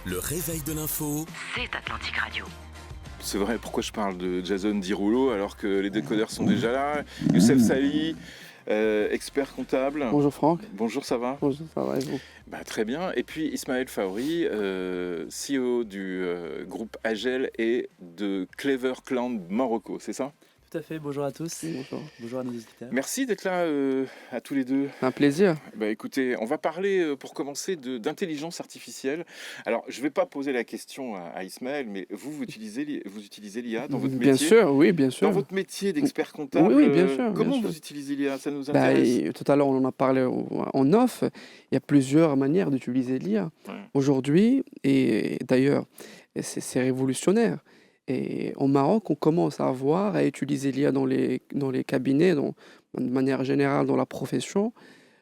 Le réveil de l'info. C'est Atlantic Radio. C'est vrai, pourquoi je parle de Jason Derulo alors que les décodeurs sont déjà là. Youssef Sali, expert comptable. Bonjour Franck. Bonjour, ça va? Bonjour, ça va et vous? Très bien. Et puis Ismaël Faouri, CEO du groupe Agel et de Clever Clan Morocco, c'est ça? Tout à fait, bonjour à tous. Bonjour. Bonjour à nos auditeurs. Merci d'être là à tous les deux. Un plaisir. Écoutez, on va parler pour commencer d'intelligence artificielle. Alors, je ne vais pas poser la question à Ismaël, mais vous utilisez l'IA dans votre métier? Bien sûr, oui, bien sûr. Dans votre métier d'expert comptable, Oui, bien sûr. comment bien vous sûr. utilisez l'IA? Ça nous intéresse. Tout à l'heure, on en a parlé en off. Il y a plusieurs manières d'utiliser l'IA. Ouais. Aujourd'hui, et d'ailleurs, c'est révolutionnaire. Et au Maroc, on commence à utiliser l'IA dans les cabinets, de manière générale dans la profession,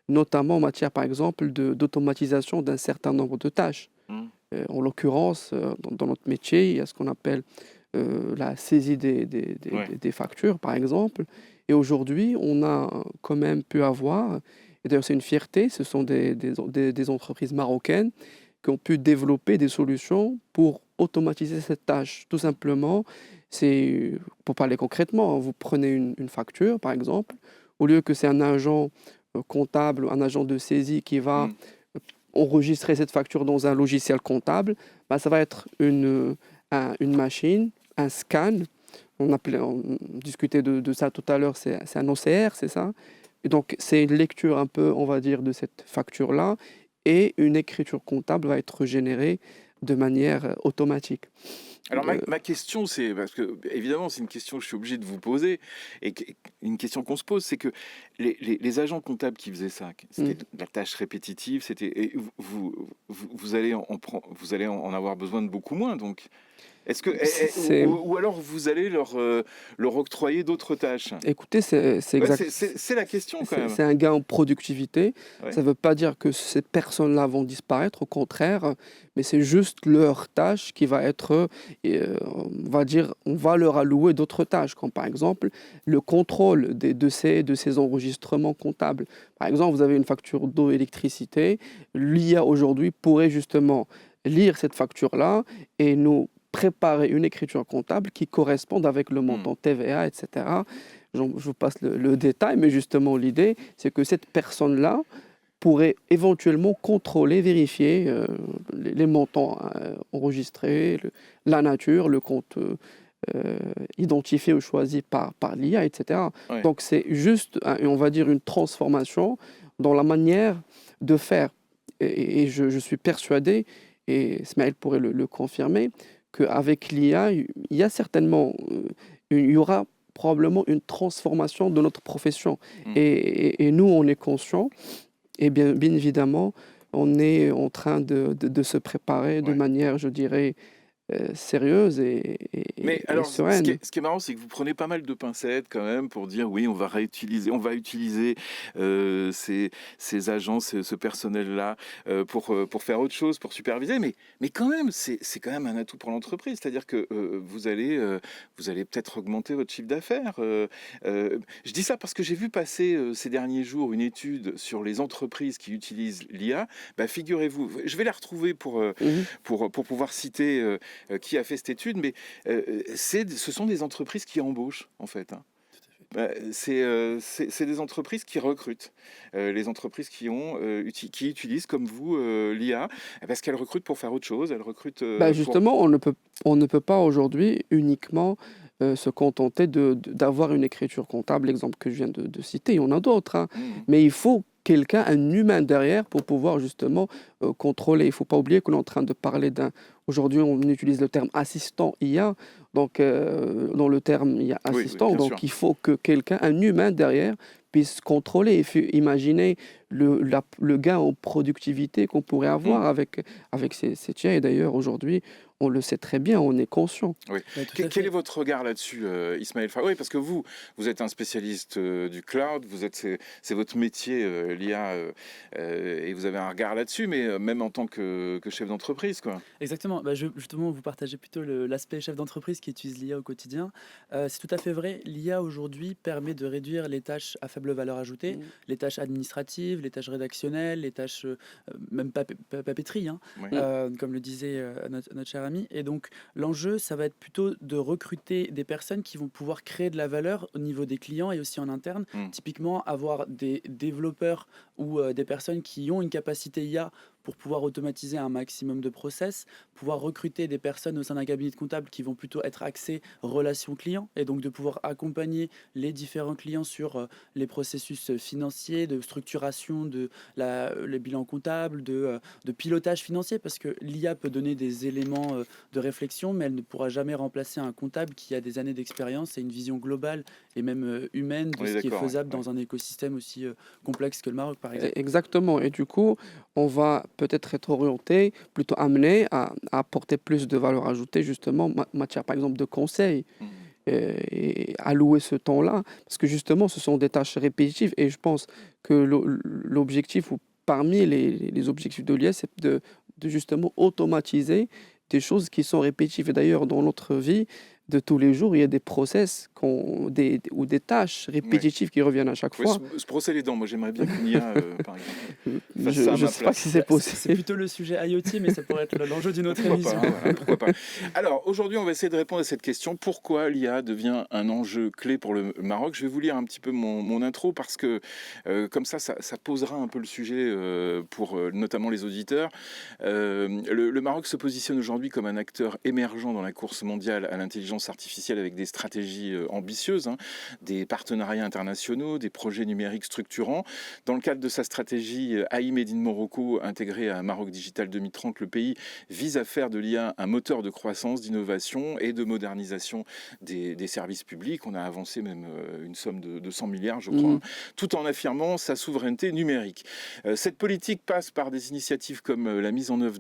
notamment en matière, par exemple, d'automatisation d'un certain nombre de tâches. En l'occurrence, dans notre métier, il y a ce qu'on appelle la saisie des factures, par exemple. Et aujourd'hui, on a quand même pu avoir, et d'ailleurs c'est une fierté, ce sont des entreprises marocaines qui ont pu développer des solutions pour automatiser cette tâche. Tout simplement, pour parler concrètement, vous prenez une facture, par exemple, au lieu que c'est un agent comptable, un agent de saisie qui va enregistrer cette facture dans un logiciel comptable, ça va être une machine, un scan. On discutait de ça tout à l'heure, c'est un OCR, c'est ça? Et donc, c'est une lecture un peu, on va dire, de cette facture-là, et une écriture comptable va être générée de manière automatique. Alors ma question, c'est, parce que évidemment c'est une question que je suis obligé de vous poser, et une question qu'on se pose, c'est que les agents comptables qui faisaient ça, c'était de la tâche répétitive, et vous allez en avoir besoin de beaucoup moins, donc. Est-ce que ou alors vous allez leur octroyer d'autres tâches? Écoutez, c'est exact. C'est la question quand même. C'est un gain en productivité. Ouais. Ça ne veut pas dire que ces personnes-là vont disparaître, au contraire, mais c'est juste leur tâche qui va être, on va leur allouer d'autres tâches, comme par exemple le contrôle de ces enregistrements comptables. Par exemple, vous avez une facture d'eau et d'électricité. L'IA aujourd'hui pourrait justement lire cette facture-là et nous préparer une écriture comptable qui corresponde avec le montant TVA, etc. Je vous passe le détail, mais justement l'idée, c'est que cette personne-là pourrait éventuellement contrôler, vérifier les montants enregistrés, la nature, le compte identifié ou choisi par l'IA, etc. Ouais. Donc c'est juste, on va dire, une transformation dans la manière de faire. Et je suis persuadé, et Ismaël pourrait le confirmer, qu'avec l'IA, il y a certainement, il y aura probablement une transformation de notre profession. Et nous, on est conscients, et bien évidemment, on est en train de se préparer de manière, je dirais, sérieuse et alors, sereine. ce qui est marrant, c'est que vous prenez pas mal de pincettes quand même pour dire oui, on va utiliser ces agents, ce personnel-là pour faire autre chose, pour superviser. Mais quand même, c'est quand même un atout pour l'entreprise. C'est-à-dire que vous allez peut-être augmenter votre chiffre d'affaires. Je dis ça parce que j'ai vu passer ces derniers jours une étude sur les entreprises qui utilisent l'IA. Figurez-vous, je vais la retrouver pour pouvoir citer qui a fait cette étude, mais ce sont des entreprises qui embauchent, en fait. C'est des entreprises qui recrutent, les entreprises qui utilisent comme vous l'IA, parce qu'elles recrutent pour faire autre chose, elles recrutent. Justement, on ne peut pas aujourd'hui uniquement se contenter d'avoir une écriture comptable, l'exemple que je viens de citer, il y en a d'autres, mais il faut quelqu'un, un humain derrière pour pouvoir justement contrôler. Il ne faut pas oublier qu'on est en train de parler aujourd'hui on utilise le terme assistant IA, donc dans le terme il y a assistant, oui, donc sûr. il faut que quelqu'un, un humain derrière, puisse contrôler. Imaginez le gain en productivité qu'on pourrait avoir avec ces IA. Et d'ailleurs aujourd'hui, on le sait très bien, on est conscient. Oui. Quel est votre regard là-dessus, Ismaël Faouri? Oui, parce que vous êtes un spécialiste du cloud, c'est votre métier, l'IA, et vous avez un regard là-dessus, mais même en tant que chef d'entreprise, quoi. Exactement, justement vous partagez plutôt l'aspect chef d'entreprise qui utilise l'IA au quotidien. C'est tout à fait vrai, l'IA aujourd'hui permet de réduire les tâches à faible valeur ajoutée, les tâches administratives, les tâches rédactionnelles, les tâches même papeterie, hein, Oui. comme le disait notre cher ami. Et donc l'enjeu, ça va être plutôt de recruter des personnes qui vont pouvoir créer de la valeur au niveau des clients et aussi en interne. Mm. Typiquement, avoir des développeurs ou des personnes qui ont une capacité IA pour pouvoir automatiser un maximum de process, pouvoir recruter des personnes au sein d'un cabinet de comptable qui vont plutôt être axées relation client et donc de pouvoir accompagner les différents clients sur les processus financiers, de structuration de les bilans comptables, de pilotage financier, parce que l'IA peut donner des éléments de réflexion, mais elle ne pourra jamais remplacer un comptable qui a des années d'expérience et une vision globale et même humaine de On est ce qui est d'accord, ouais, faisable ouais. dans un écosystème aussi complexe que le Maroc, par exemple. Exactement. Et du coup, on va peut-être être orienté, plutôt amené à apporter plus de valeur ajoutée, justement, matière par exemple de conseil, Mm. et allouer ce temps-là, parce que justement, ce sont des tâches répétitives. Et je pense que l'objectif, ou parmi les objectifs de l'IA, c'est de justement automatiser des choses qui sont répétitives. Et d'ailleurs, dans notre vie de tous les jours, il y a des process ou des tâches Ouais. répétitives qui reviennent à chaque Ouais, fois. se brosser les dents. Moi, j'aimerais bien qu'une IA, par exemple, fasse ça à Je ne ma sais pas si place. c'est C'est possible. plutôt le sujet IoT, mais ça pourrait être l'enjeu d'une autre Pourquoi pas, émission. hein, voilà, pourquoi pas. Alors, aujourd'hui, on va essayer de répondre à cette question. Pourquoi l'IA devient un enjeu clé pour le Maroc? Je vais vous lire un petit peu mon intro parce que, comme ça posera un peu le sujet pour notamment les auditeurs. Le Maroc se positionne aujourd'hui comme un acteur émergent dans la course mondiale à l'intelligence artificielle avec des stratégies ambitieuses, hein, des partenariats internationaux, des projets numériques structurants. Dans le cadre de sa stratégie AI Made in Morocco intégrée à Maroc Digital 2030, le pays vise à faire de l'IA un moteur de croissance, d'innovation et de modernisation des services publics. On a avancé même une somme de 100 milliards, je crois, Mm. hein, tout en affirmant sa souveraineté numérique. Cette politique passe par des initiatives comme la mise en œuvre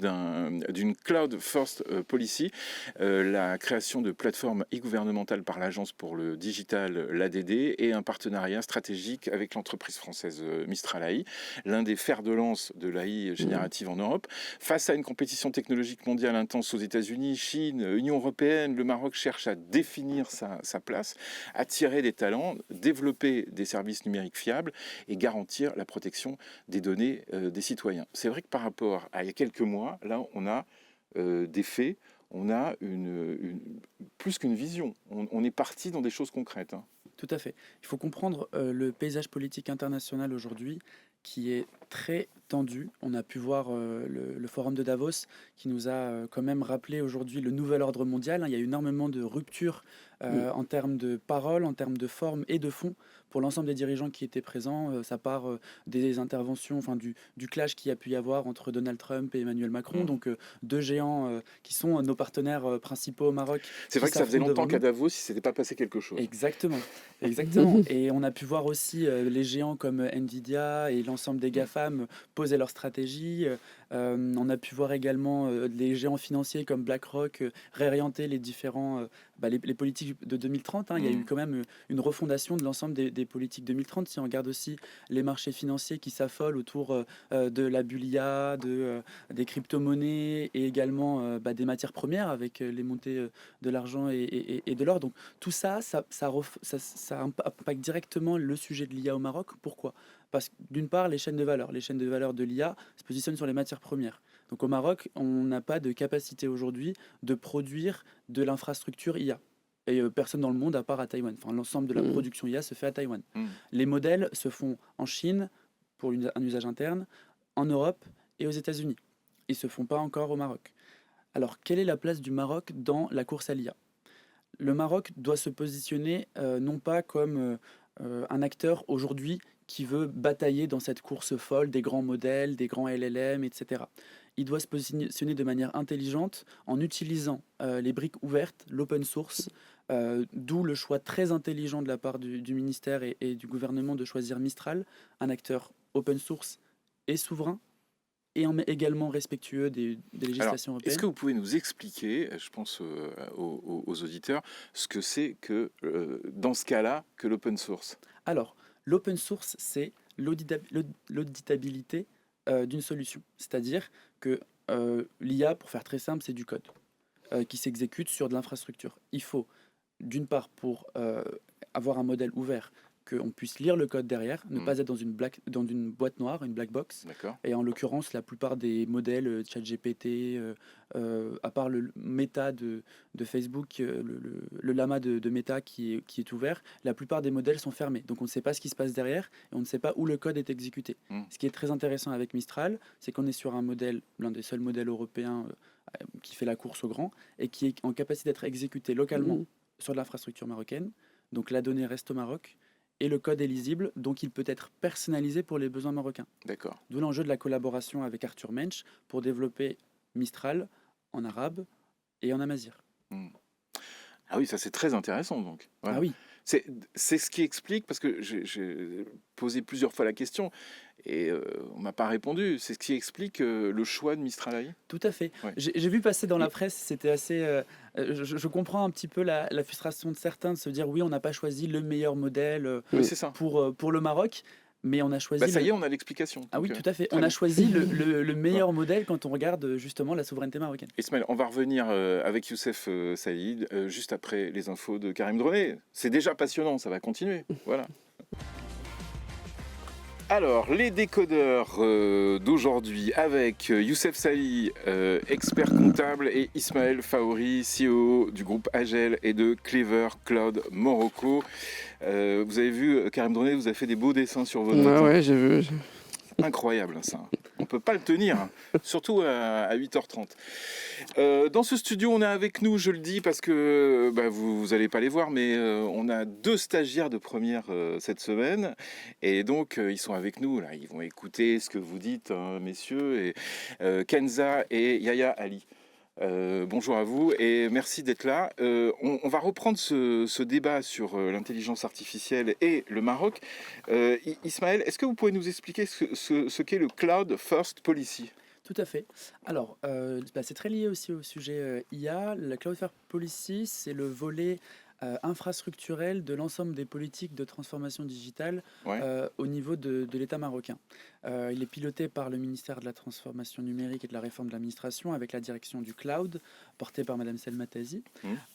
d'une Cloud First Policy, la création de plateformes e-gouvernementales par l'Agence pour le digital, l'ADD, et un partenariat stratégique avec l'entreprise française Mistral AI, l'un des fers de lance de l'AI Mm. générative en Europe. Face à une compétition technologique mondiale intense aux États-Unis, Chine, Union européenne, le Maroc cherche à définir sa place, attirer des talents, développer des services numériques fiables et garantir la protection des données des citoyens. C'est vrai que par rapport à il y a quelques mois, là, on a des faits, on a plus qu'une vision. On est parti dans des choses concrètes, hein. Tout à fait. Il faut comprendre le paysage politique international aujourd'hui qui est très tendu. On a pu voir le forum de Davos qui nous a quand même rappelé aujourd'hui le nouvel ordre mondial, hein. Il y a énormément de ruptures Mm. en termes de parole, en termes de forme et de fond pour l'ensemble des dirigeants qui étaient présents. Ça part des interventions, enfin du clash qu'il y a pu y avoir entre Donald Trump et Emmanuel Macron, Mmh. donc deux géants qui sont nos partenaires principaux au Maroc C'est qui vrai que ça faisait s'affrontent devant longtemps qu'à nous. Davos, il ne s'était pas passé quelque chose. Exactement, exactement. Et on a pu voir aussi les géants comme Nvidia et l'ensemble des Mmh. GAFAM poser leur stratégie. On a pu voir également les géants financiers comme BlackRock réorienter les différents les politiques de 2030, hein. Il y a eu Mmh. quand même une refondation de l'ensemble des politiques 2030. Si on regarde aussi les marchés financiers qui s'affolent autour de la bulle IA, des crypto-monnaies et également des matières premières avec les montées de l'argent et de l'or. Donc tout ça, ça impacte directement le sujet de l'IA au Maroc. Pourquoi? Parce que d'une part, les chaînes de valeur de l'IA se positionnent sur les matières premières. Donc au Maroc, on n'a pas de capacité aujourd'hui de produire de l'infrastructure IA. Et personne dans le monde à part à Taïwan. Enfin, l'ensemble de la Mm. production IA se fait à Taïwan. Mmh. Les modèles se font en Chine pour un usage interne, en Europe et aux États-Unis. Ils ne se font pas encore au Maroc. Alors, quelle est la place du Maroc dans la course à l'IA? Le Maroc doit se positionner non pas comme un acteur aujourd'hui qui veut batailler dans cette course folle des grands modèles, des grands LLM, etc. Il doit se positionner de manière intelligente en utilisant les briques ouvertes, l'open source, d'où le choix très intelligent de la part du ministère et du gouvernement de choisir Mistral, un acteur open source et souverain, et également respectueux des Alors, législations est-ce européennes. que vous pouvez nous expliquer, je pense aux auditeurs, ce que c'est que, dans ce cas-là, que l'open source? Alors, l'open source, c'est l'auditabilité d'une solution. C'est-à-dire que l'IA, pour faire très simple, c'est du code qui s'exécute sur de l'infrastructure. Il faut, d'une part, pour avoir un modèle ouvert, qu'on puisse lire le code derrière, ne Mm. pas être dans une boîte noire, une black box. D'accord. Et en l'occurrence, la plupart des modèles ChatGPT, à part le Meta de Facebook, le Llama de Meta qui est ouvert, la plupart des modèles sont fermés. Donc on ne sait pas ce qui se passe derrière et on ne sait pas où le code est exécuté. Mm. Ce qui est très intéressant avec Mistral, c'est qu'on est sur un modèle, l'un des seuls modèles européens qui fait la course au grand et qui est en capacité d'être exécuté localement Mhm. sur l'infrastructure marocaine. Donc la donnée reste au Maroc et le code est lisible, donc il peut être personnalisé pour les besoins marocains. D'accord. D'où l'enjeu de la collaboration avec Arthur Mensch pour développer Mistral en arabe et en amazigh. Mm. Ah oui, ça c'est très intéressant donc. Voilà. Ah oui, C'est ce qui explique, parce que j'ai posé plusieurs fois la question et on m'a pas répondu, c'est ce qui explique le choix de Mistral AI. tout à fait. Ouais. J'ai vu passer dans la presse, c'était assez... je comprends un petit peu la frustration de certains de se dire oui, on n'a pas choisi le meilleur modèle Oui, c'est ça. pour le Maroc, mais on a choisi... Bah, ça y est, on a l'explication. Ah oui, Donc, tout à fait. très On a bien. choisi le meilleur modèle quand on regarde justement la souveraineté marocaine. Ismaël, on va revenir avec Youssef Saïd juste après les infos de Karim Droné. C'est déjà passionnant, ça va continuer. Voilà. Alors, les décodeurs d'aujourd'hui avec Youssef Saïd, expert comptable, et Ismaël Faouri, CEO du groupe Agel et de Clever Cloud Morocco. Vous avez vu, Karim Droné vous a fait des beaux dessins sur vos notes. Ouais, j'ai vu. Incroyable, ça. On ne peut pas le tenir, hein. Surtout à 8h30. Dans ce studio, on a avec nous, je le dis parce que bah, vous n'allez pas les voir, mais on a 2 stagiaires de première cette semaine. Et donc, ils sont avec nous. Là. Ils vont écouter ce que vous dites, hein, messieurs. Et, Kenza et Yaya Ali. Bonjour à vous et merci d'être là. On va reprendre ce débat sur l'intelligence artificielle et le Maroc. Ismaël, est-ce que vous pouvez nous expliquer ce qu'est le Cloud First Policy? Tout à fait. Alors, c'est très lié aussi au sujet IA. La Cloud First Policy, c'est le volet infrastructurel de l'ensemble des politiques de transformation digitale Ouais. au niveau de l'État marocain. Il est piloté par le ministère de la Transformation numérique et de la Réforme de l'administration avec la direction du cloud portée par Madame Selma Tazi,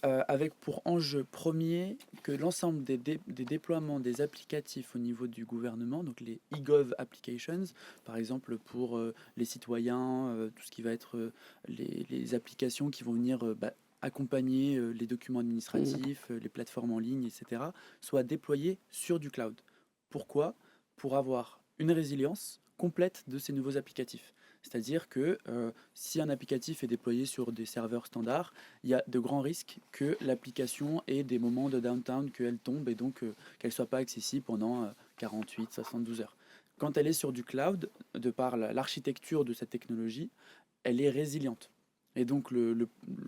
avec pour enjeu premier que l'ensemble des déploiements des applicatifs au niveau du gouvernement, donc les e-gov applications, par exemple pour les citoyens, tout ce qui va être les applications qui vont venir accompagner les documents administratifs, les plateformes en ligne, etc., soient déployés sur du cloud. Pourquoi ? Pour avoir une résilience complète de ces nouveaux applicatifs. C'est-à-dire que si un applicatif est déployé sur des serveurs standards, il y a de grands risques que l'application ait des moments de downtime, qu'elle tombe et donc qu'elle ne soit pas accessible pendant 48, 72 heures. Quand elle est sur du cloud, de par l'architecture de cette technologie, elle est résiliente. Et donc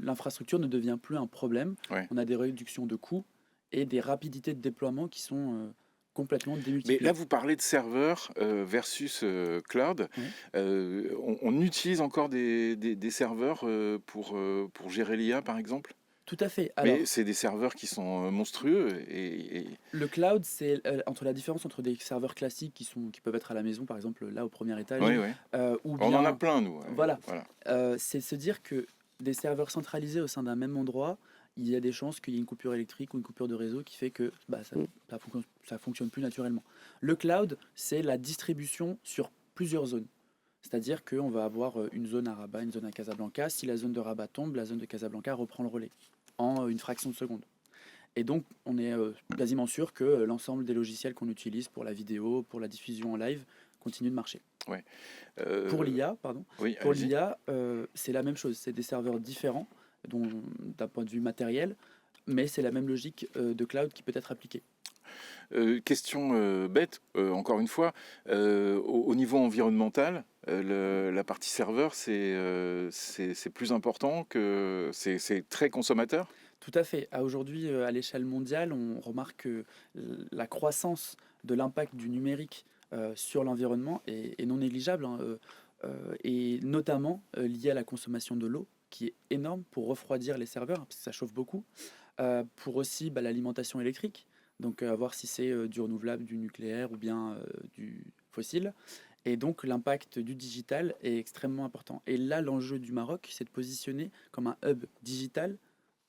l'infrastructure ne devient plus un problème. Ouais. On a des réductions de coûts et des rapidités de déploiement qui sont complètement Mais démultipliées. là, vous parlez de serveurs versus cloud. Oui. On utilise encore des serveurs pour gérer l'IA, par exemple? Tout à fait. Alors, Mais c'est des serveurs qui sont monstrueux et le cloud, c'est entre la différence entre des serveurs classiques qui peuvent être à la maison, par exemple là au premier étage, oui. ou On bien en a plein, nous. Voilà. C'est se dire que des serveurs centralisés au sein d'un même endroit, il y a des chances qu'il y ait une coupure électrique ou une coupure de réseau qui fait que ça fonctionne plus naturellement. Le cloud, c'est la distribution sur plusieurs zones. C'est-à-dire qu'on va avoir une zone à Rabat, une zone à Casablanca. Si la zone de Rabat tombe, la zone de Casablanca reprend le relais en une fraction de seconde. Et donc, on est quasiment sûr que l'ensemble des logiciels qu'on utilise pour la vidéo, pour la diffusion en live, continuent de marcher. Pour l'IA, Oui, pour allez-y. l'IA, c'est la même chose. C'est des serveurs différents d'un point de vue matériel, mais c'est la même logique de cloud qui peut être appliquée. Question bête, encore une fois, au niveau environnemental, la partie serveur, c'est plus important que c'est très consommateur? Tout à fait. Aujourd'hui, à l'échelle mondiale, on remarque que la croissance de l'impact du numérique sur l'environnement est non négligeable, hein, et notamment liée à la consommation de l'eau, qui est énorme pour refroidir les serveurs, parce que ça chauffe beaucoup, pour aussi l'alimentation électrique, donc voir si c'est du renouvelable, du nucléaire ou bien du fossile. Et donc l'impact du digital est extrêmement important. Et là, l'enjeu du Maroc, c'est de positionner comme un hub digital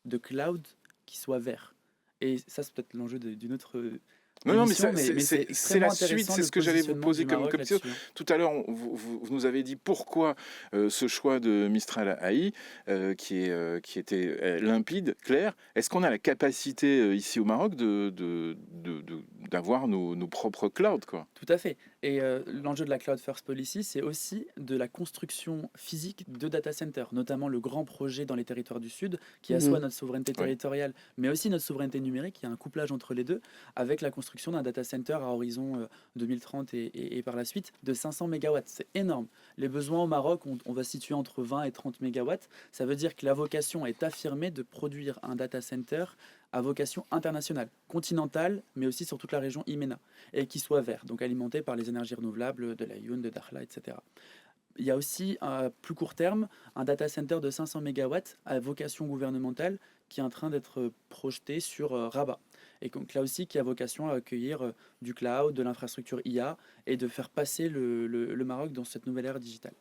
de cloud qui soit vert. Et ça, c'est peut-être l'enjeu d'une autre Non, non, mais mission, c'est mais c'est c'est extrêmement la suite, intéressant c'est le ce que j'allais vous positionnement poser du comme Maroc question. là-dessus, hein. Tout à l'heure, vous nous avez dit pourquoi ce choix de Mistral AI, qui était limpide, clair. Est-ce qu'on a la capacité ici au Maroc d'avoir nos propres clouds, quoi? Tout à fait. Et l'enjeu de la Cloud First Policy, c'est aussi de la construction physique de data centers, notamment le grand projet dans les territoires du Sud, qui assoit Mhm. notre souveraineté Oui. territoriale, mais aussi notre souveraineté numérique. Il y a un couplage entre les deux, avec la construction d'un data center à horizon 2030 et par la suite de 500 mégawatts. C'est énorme. Les besoins au Maroc, on va situer entre 20 et 30 mégawatts. Ça veut dire que la vocation est affirmée de produire un data center à vocation internationale, continentale, mais aussi sur toute la région IMENA, et qui soit vert, donc alimenté par les énergies renouvelables de l'Ayoun, de Dakhla, etc. Il y a aussi, à plus court terme, un data center de 500 mégawatts à vocation gouvernementale qui est en train d'être projeté sur Rabat. Et donc là aussi, qui a vocation à accueillir du cloud, de l'infrastructure IA et de faire passer le Maroc dans cette nouvelle ère digitale.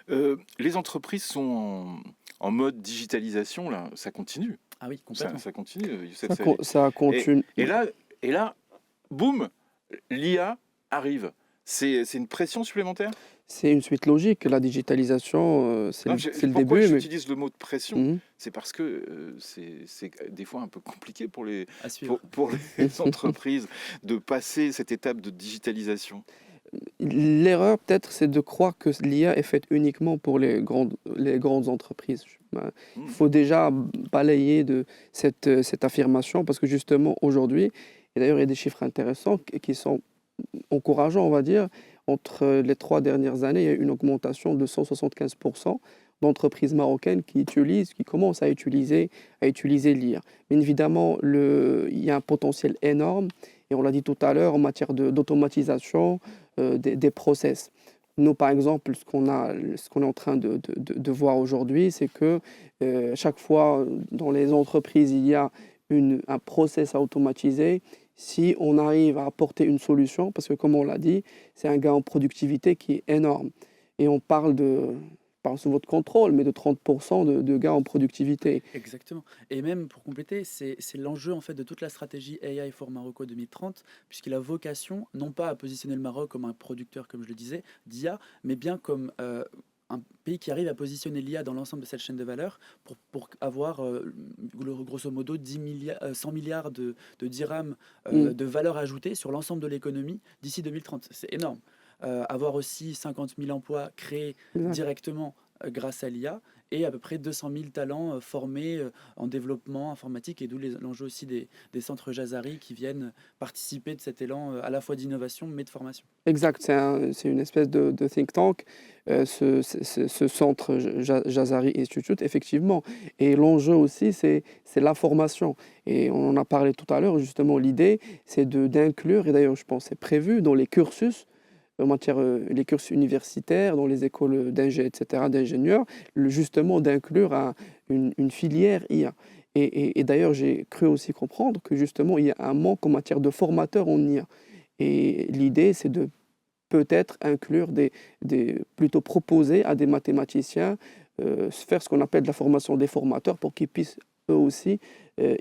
Les entreprises sont en mode digitalisation, là, ça continue. Ah oui, complètement. Ça continue, Youssef Ça, Saïd. ça Et, continue. et là, boum, l'IA arrive. C'est une pression supplémentaire? C'est une suite logique. La digitalisation, Non, c'est le pourquoi début. Mais... j'utilise le mot de pression? Mhm. C'est parce que c'est des fois un peu compliqué pour À suivre. pour les entreprises de passer cette étape de digitalisation. L'erreur, peut-être, c'est de croire que l'IA est faite uniquement pour les grandes entreprises. Il faut déjà balayer de cette affirmation parce que justement, aujourd'hui, et d'ailleurs, il y a des chiffres intéressants qui sont encourageants, on va dire. Entre les 3 dernières années, il y a eu une augmentation de 175% d'entreprises marocaines qui commencent à utiliser l'IA. Bien évidemment, il y a un potentiel énorme, et on l'a dit tout à l'heure, en matière d'automatisation des process. Nous, par exemple, ce qu'on est en train de voir aujourd'hui, c'est que chaque fois dans les entreprises, il y a un process à automatiser. Si on arrive à apporter une solution, parce que comme on l'a dit, c'est un gain en productivité qui est énorme. Et on parle sous votre contrôle, mais de 30% de gain en productivité. Exactement. Et même pour compléter, c'est l'enjeu en fait de toute la stratégie AI for Morocco 2030, puisqu'il a vocation non pas à positionner le Maroc comme un producteur, comme je le disais, d'IA, mais bien comme un pays qui arrive à positionner l'IA dans l'ensemble de cette chaîne de valeur pour avoir grosso modo 100 milliards de dirhams Mm. de valeur ajoutée sur l'ensemble de l'économie d'ici 2030. C'est énorme. Avoir aussi 50 000 emplois créés Exact. directement grâce à l'IA et à peu près 200 000 talents formés en développement informatique et d'où l'enjeu aussi des centres Jazari qui viennent participer de cet élan à la fois d'innovation mais de formation. Exact, c'est une espèce de think tank, ce centre Jazari Institute, effectivement. Et l'enjeu aussi, c'est la formation. Et on en a parlé tout à l'heure, justement, l'idée, c'est d'inclure, et d'ailleurs, je pense que c'est prévu dans les cursus, en matière, les cursus universitaires, dans les écoles etc., d'ingénieurs, justement d'inclure une filière IA. Et d'ailleurs, j'ai cru aussi comprendre que justement, il y a un manque en matière de formateurs en IA. Et l'idée, c'est de peut-être inclure plutôt proposer à des mathématiciens faire ce qu'on appelle de la formation des formateurs pour qu'ils puissent eux aussi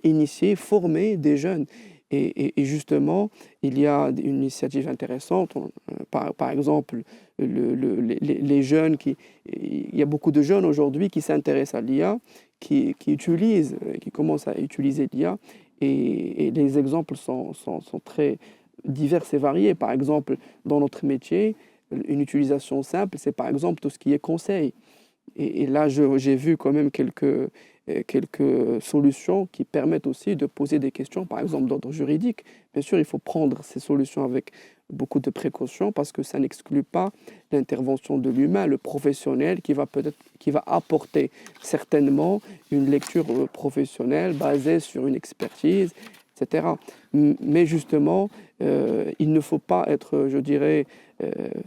initier, former des jeunes. Et justement, il y a une initiative intéressante, par exemple, les jeunes il y a beaucoup de jeunes aujourd'hui qui s'intéressent à l'IA, qui commencent à utiliser l'IA, et les exemples sont très divers et variés. Par exemple, dans notre métier, une utilisation simple, c'est par exemple tout ce qui est conseil. Et là, j'ai vu quand même quelques solutions qui permettent aussi de poser des questions, par exemple d'ordre juridique. Bien sûr, il faut prendre ces solutions avec beaucoup de précautions parce que ça n'exclut pas l'intervention de l'humain, le professionnel qui va apporter certainement une lecture professionnelle basée sur une expertise, etc. Mais justement, il ne faut pas être, je dirais,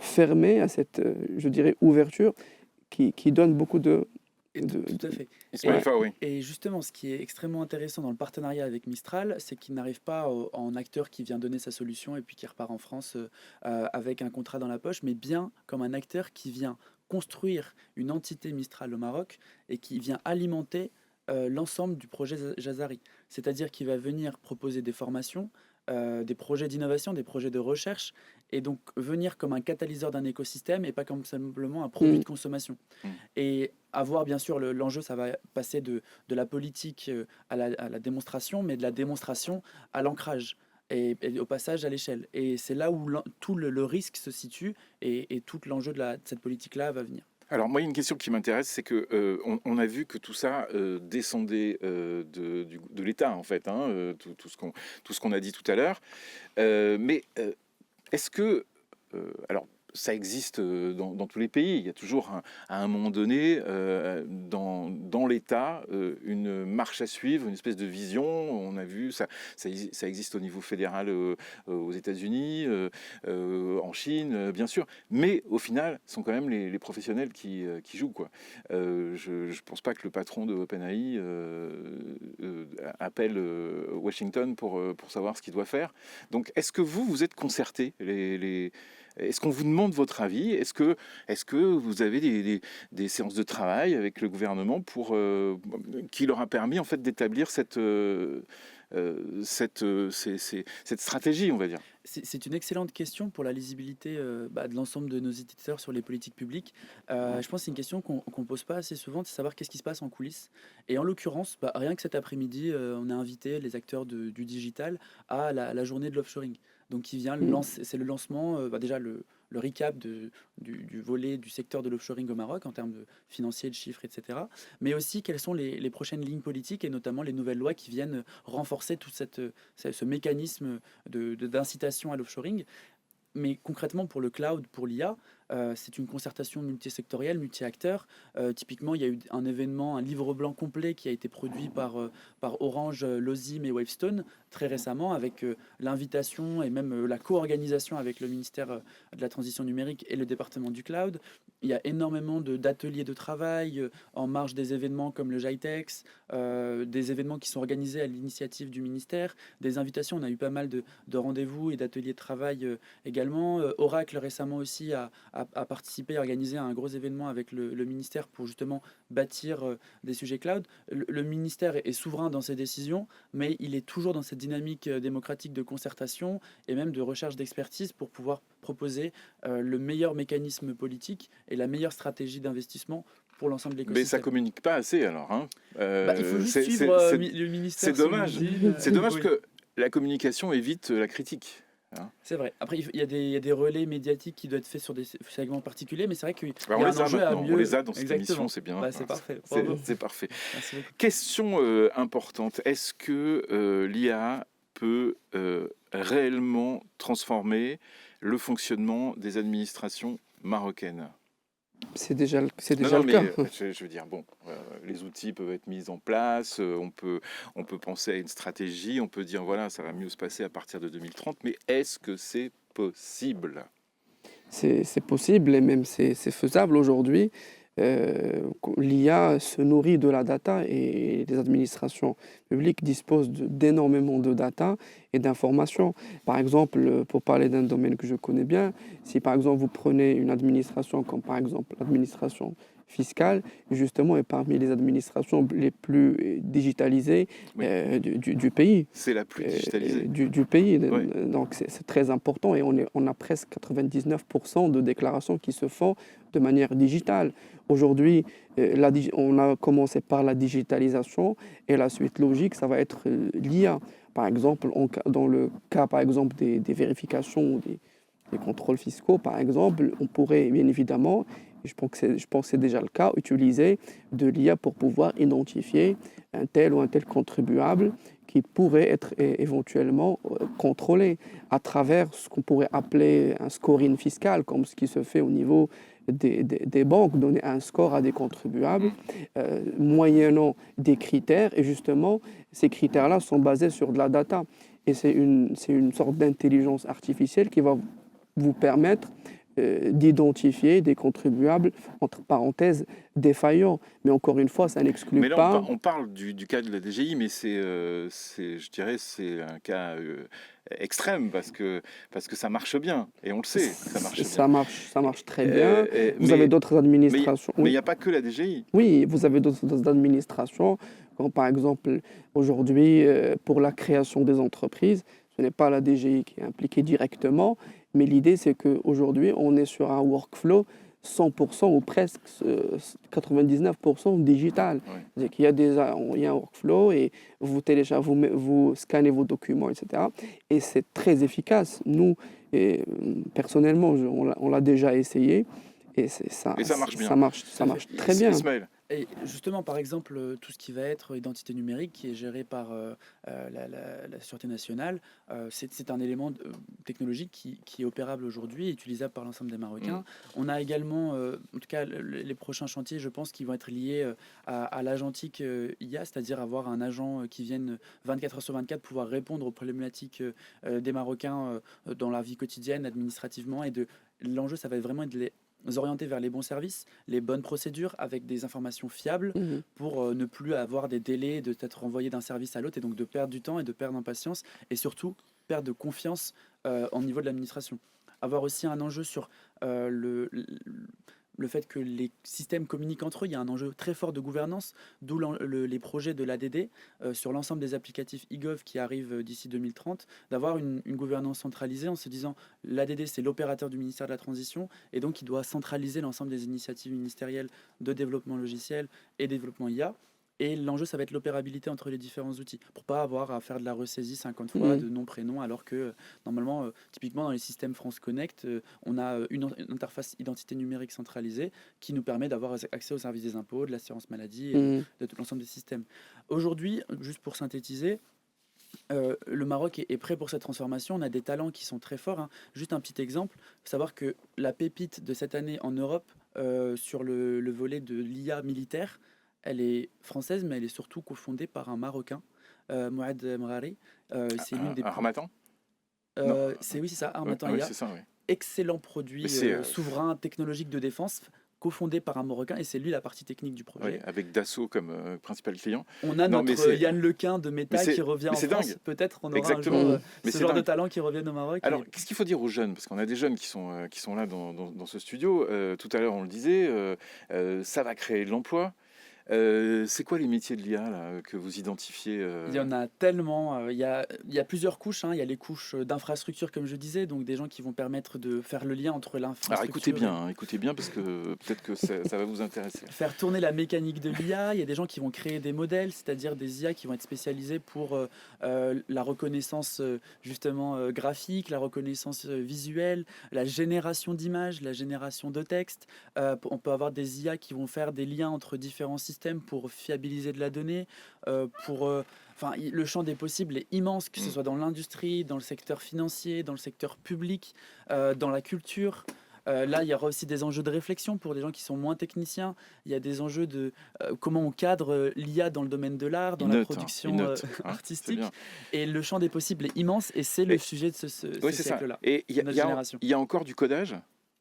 fermé à cette, je dirais, ouverture qui donne beaucoup Tout à fait. Ismaël Faoui. Et justement, ce qui est extrêmement intéressant dans le partenariat avec Mistral, c'est qu'il n'arrive pas en acteur qui vient donner sa solution et puis qui repart en France avec un contrat dans la poche, mais bien comme un acteur qui vient construire une entité Mistral au Maroc et qui vient alimenter l'ensemble du projet Jazari. C'est-à-dire qu'il va venir proposer des formations, des projets d'innovation, des projets de recherche, et donc venir comme un catalyseur d'un écosystème et pas comme simplement un produit Mm. de consommation. Mm. Et avoir, bien sûr, l'enjeu, ça va passer de la politique à la démonstration, mais de la démonstration à l'ancrage. Et au passage à l'échelle. Et c'est là où tout le risque se situe et tout l'enjeu de cette politique-là va venir. Alors moi, il y a une question qui m'intéresse, c'est que on a vu que tout ça descendait de l'État en fait, hein, tout ce qu'on a dit tout à l'heure. Mais est-ce que alors ça existe dans tous les pays. Il y a toujours à un moment donné dans l'État une marche à suivre, une espèce de vision. On a vu ça existe au niveau fédéral aux États-Unis, en Chine, bien sûr. Mais au final, ce sont quand même les professionnels qui jouent, quoi. Je ne pense pas que le patron de OpenAI appelle Washington pour savoir ce qu'il doit faire. Donc, est-ce que vous êtes concertés est-ce qu'on vous demande votre avis? Est-ce que vous avez des séances de travail avec le gouvernement qui leur a permis en fait d'établir cette stratégie, on va dire? C'est une excellente question pour la lisibilité de l'ensemble de nos éditeurs sur les politiques publiques. Je pense que c'est une question qu'on ne pose pas assez souvent, de savoir qu'est-ce qui se passe en coulisses. Et en l'occurrence, rien que cet après-midi, on a invité les acteurs du digital à la journée de l'offshoring. Donc qui vient, Mm. c'est le lancement, déjà le recap du volet du secteur de l'offshoring au Maroc en termes de financiers, de chiffres, etc. Mais aussi quelles sont les prochaines lignes politiques et notamment les nouvelles lois qui viennent renforcer tout ce mécanisme d'incitation à l'offshoring. Mais concrètement, pour le cloud, pour l'IA, c'est une concertation multisectorielle, multi-acteurs. Typiquement, il y a eu un événement, un livre blanc complet qui a été produit par Orange, Lozim et Wavestone très récemment, avec l'invitation et même la co-organisation avec le ministère de la Transition numérique et le département du cloud. Il y a énormément d'ateliers de travail en marge des événements comme le GITEX, des événements qui sont organisés à l'initiative du ministère, des invitations. On a eu pas mal de rendez-vous et d'ateliers de travail également. Oracle récemment aussi a participé, à organiser un gros événement avec le ministère pour justement bâtir des sujets cloud. Le ministère est souverain dans ses décisions, mais il est toujours dans cette dynamique démocratique de concertation et même de recherche d'expertise pour pouvoir proposer le meilleur mécanisme politique et la meilleure stratégie d'investissement pour l'ensemble de l'écosystème. Mais ça communique pas assez alors, hein. Il faut juste suivre le ministère. C'est dommage. C'est dommage Oui. que la communication évite la critique. C'est vrai. Après, il y a des relais médiatiques qui doivent être faits sur des segments particuliers, mais c'est vrai qu'il y Bah, a un enjeu à mieux. on les a dans cette Exactement. émission, c'est bien. C'est parfait. C'est Bravo. c'est parfait. Merci beaucoup. Question importante. Est-ce que l'IA peut réellement transformer le fonctionnement des administrations marocaines? C'est déjà Non, le mais cas. je veux dire, bon, les outils peuvent être mis en place, on peut penser à une stratégie, on peut dire, voilà, ça va mieux se passer à partir de 2030, mais est-ce que c'est possible? C'est possible et même c'est faisable aujourd'hui. L'IA se nourrit de la data et les administrations publiques disposent d'énormément de data et d'informations. Par exemple, pour parler d'un domaine que je connais bien, si par exemple vous prenez une administration comme par exemple l'administration fiscale, justement, est parmi les administrations les plus digitalisées Oui. du pays. C'est la plus digitalisée. Du pays. Ouais. Donc c'est très important et on a presque 99% de déclarations qui se font de manière digitale. Aujourd'hui, on a commencé par la digitalisation et la suite logique, ça va être l'IA. Par exemple, dans le cas par exemple des vérifications ou des contrôles fiscaux, par exemple, on pourrait bien évidemment, et je pense que c'est déjà le cas, utiliser de l'IA pour pouvoir identifier un tel ou un tel contribuable qui pourrait être éventuellement contrôlé à travers ce qu'on pourrait appeler un scoring fiscal, comme ce qui se fait au niveau des banques, donner un score à des contribuables, moyennant des critères. Et justement, ces critères-là sont basés sur de la data. Et c'est une sorte d'intelligence artificielle qui va vous permettre d'identifier des contribuables, entre parenthèses, défaillants. Mais encore une fois, ça n'exclut Mais là, pas... on parle du cas de la DGI, mais je dirais, c'est un cas extrême parce que ça marche bien. Et on le sait, ça marche bien. Ça marche très bien. Vous Mais avez d'autres administrations. il Oui. n'y a pas que la DGI. Oui, vous avez d'autres administrations, comme par exemple aujourd'hui pour la création des entreprises, Ce n'est pas la DGI qui est impliquée directement, mais l'idée, c'est qu'aujourd'hui, on est sur un workflow 100% ou presque 99% digital. Ouais. C'est-à-dire qu'il y a il y a un workflow et vous scannez vos documents, etc. Et c'est très efficace. Nous, personnellement, on l'a déjà essayé et ça, Et ça marche bien. ça marche très bien. Ismaël. Et justement, par exemple, tout ce qui va être identité numérique, qui est géré par la Sûreté nationale, c'est un élément technologique qui est opérable aujourd'hui et utilisable par l'ensemble des Marocains. On a également, en tout cas, les prochains chantiers, je pense, qui vont être liés à l'agentique IA, c'est-à-dire avoir un agent qui vienne 24 heures sur 24 pouvoir répondre aux problématiques des Marocains dans la vie quotidienne, administrativement. L'enjeu, ça va être vraiment de les orienter vers les bons services, les bonnes procédures avec des informations fiables Mhm. pour ne plus avoir des délais de t'être renvoyé d'un service à l'autre et donc de perdre du temps et de perdre en patience et surtout perdre de confiance au niveau de l'administration. Avoir aussi un enjeu sur le fait que les systèmes communiquent entre eux, il y a un enjeu très fort de gouvernance, d'où les projets de l'ADD sur l'ensemble des applicatifs e-gov qui arrivent d'ici 2030, d'avoir une gouvernance centralisée en se disant l'ADD c'est l'opérateur du ministère de la Transition et donc il doit centraliser l'ensemble des initiatives ministérielles de développement logiciel et développement IA. Et l'enjeu, ça va être l'opérabilité entre les différents outils, pour pas avoir à faire de la ressaisie 50 fois de nom-prénom, alors que normalement, typiquement dans les systèmes France Connect, on a une interface identité numérique centralisée qui nous permet d'avoir accès aux services des impôts, de l'assurance maladie et Mhm. de tout l'ensemble des systèmes. Aujourd'hui, juste pour synthétiser, le Maroc est prêt pour cette transformation. On a des talents qui sont très forts, hein. Juste un petit exemple, faut savoir que la pépite de cette année en Europe sur le volet de l'IA militaire, elle est française, mais elle est surtout cofondée par un Marocain, Mouad Mrari. C'est l'une des... Harmattan. Non. Oui, c'est ça, Harmattan Oui, IA. c'est ça, oui. Excellent produit Mais c'est souverain technologique de défense, cofondé par un Marocain, et c'est lui la partie technique du projet. ouais, avec Dassault comme principal client. On a Non, mais notre Yann Lequin de Meta qui revient en c'est France. dingue. Peut-être on aura Exactement. un jour Mais ce c'est genre de dingue. talent qui reviennent au Maroc. Alors, qu'est-ce qu'il faut dire aux jeunes? Parce qu'on a des jeunes qui sont là dans ce studio. Tout à l'heure, on le disait, ça va créer de l'emploi. C'est quoi les métiers de l'IA là, que vous identifiez Il y en a tellement. Il y a plusieurs couches, hein. Il y a les couches d'infrastructure, comme je disais, donc des gens qui vont permettre de faire le lien entre l'infrastructure. Alors écoutez bien parce que peut-être que ça va vous intéresser. Faire tourner la mécanique de l'IA. Il y a des gens qui vont créer des modèles, c'est-à-dire des IA qui vont être spécialisés pour la reconnaissance justement graphique, la reconnaissance visuelle, la génération d'images, la génération de textes. On peut avoir des IA qui vont faire des liens entre différents systèmes pour fiabiliser de la donnée, Enfin, le champ des possibles est immense, que ce soit dans l'industrie, dans le secteur financier, dans le secteur public, dans la culture. Là, il y aura aussi des enjeux de réflexion pour des gens qui sont moins techniciens. Il y a des enjeux de comment on cadre l'IA dans le domaine de l'art, dans la production artistique. Et le champ des possibles est immense et c'est le sujet de ce siècle-là. Et il y a encore du codage.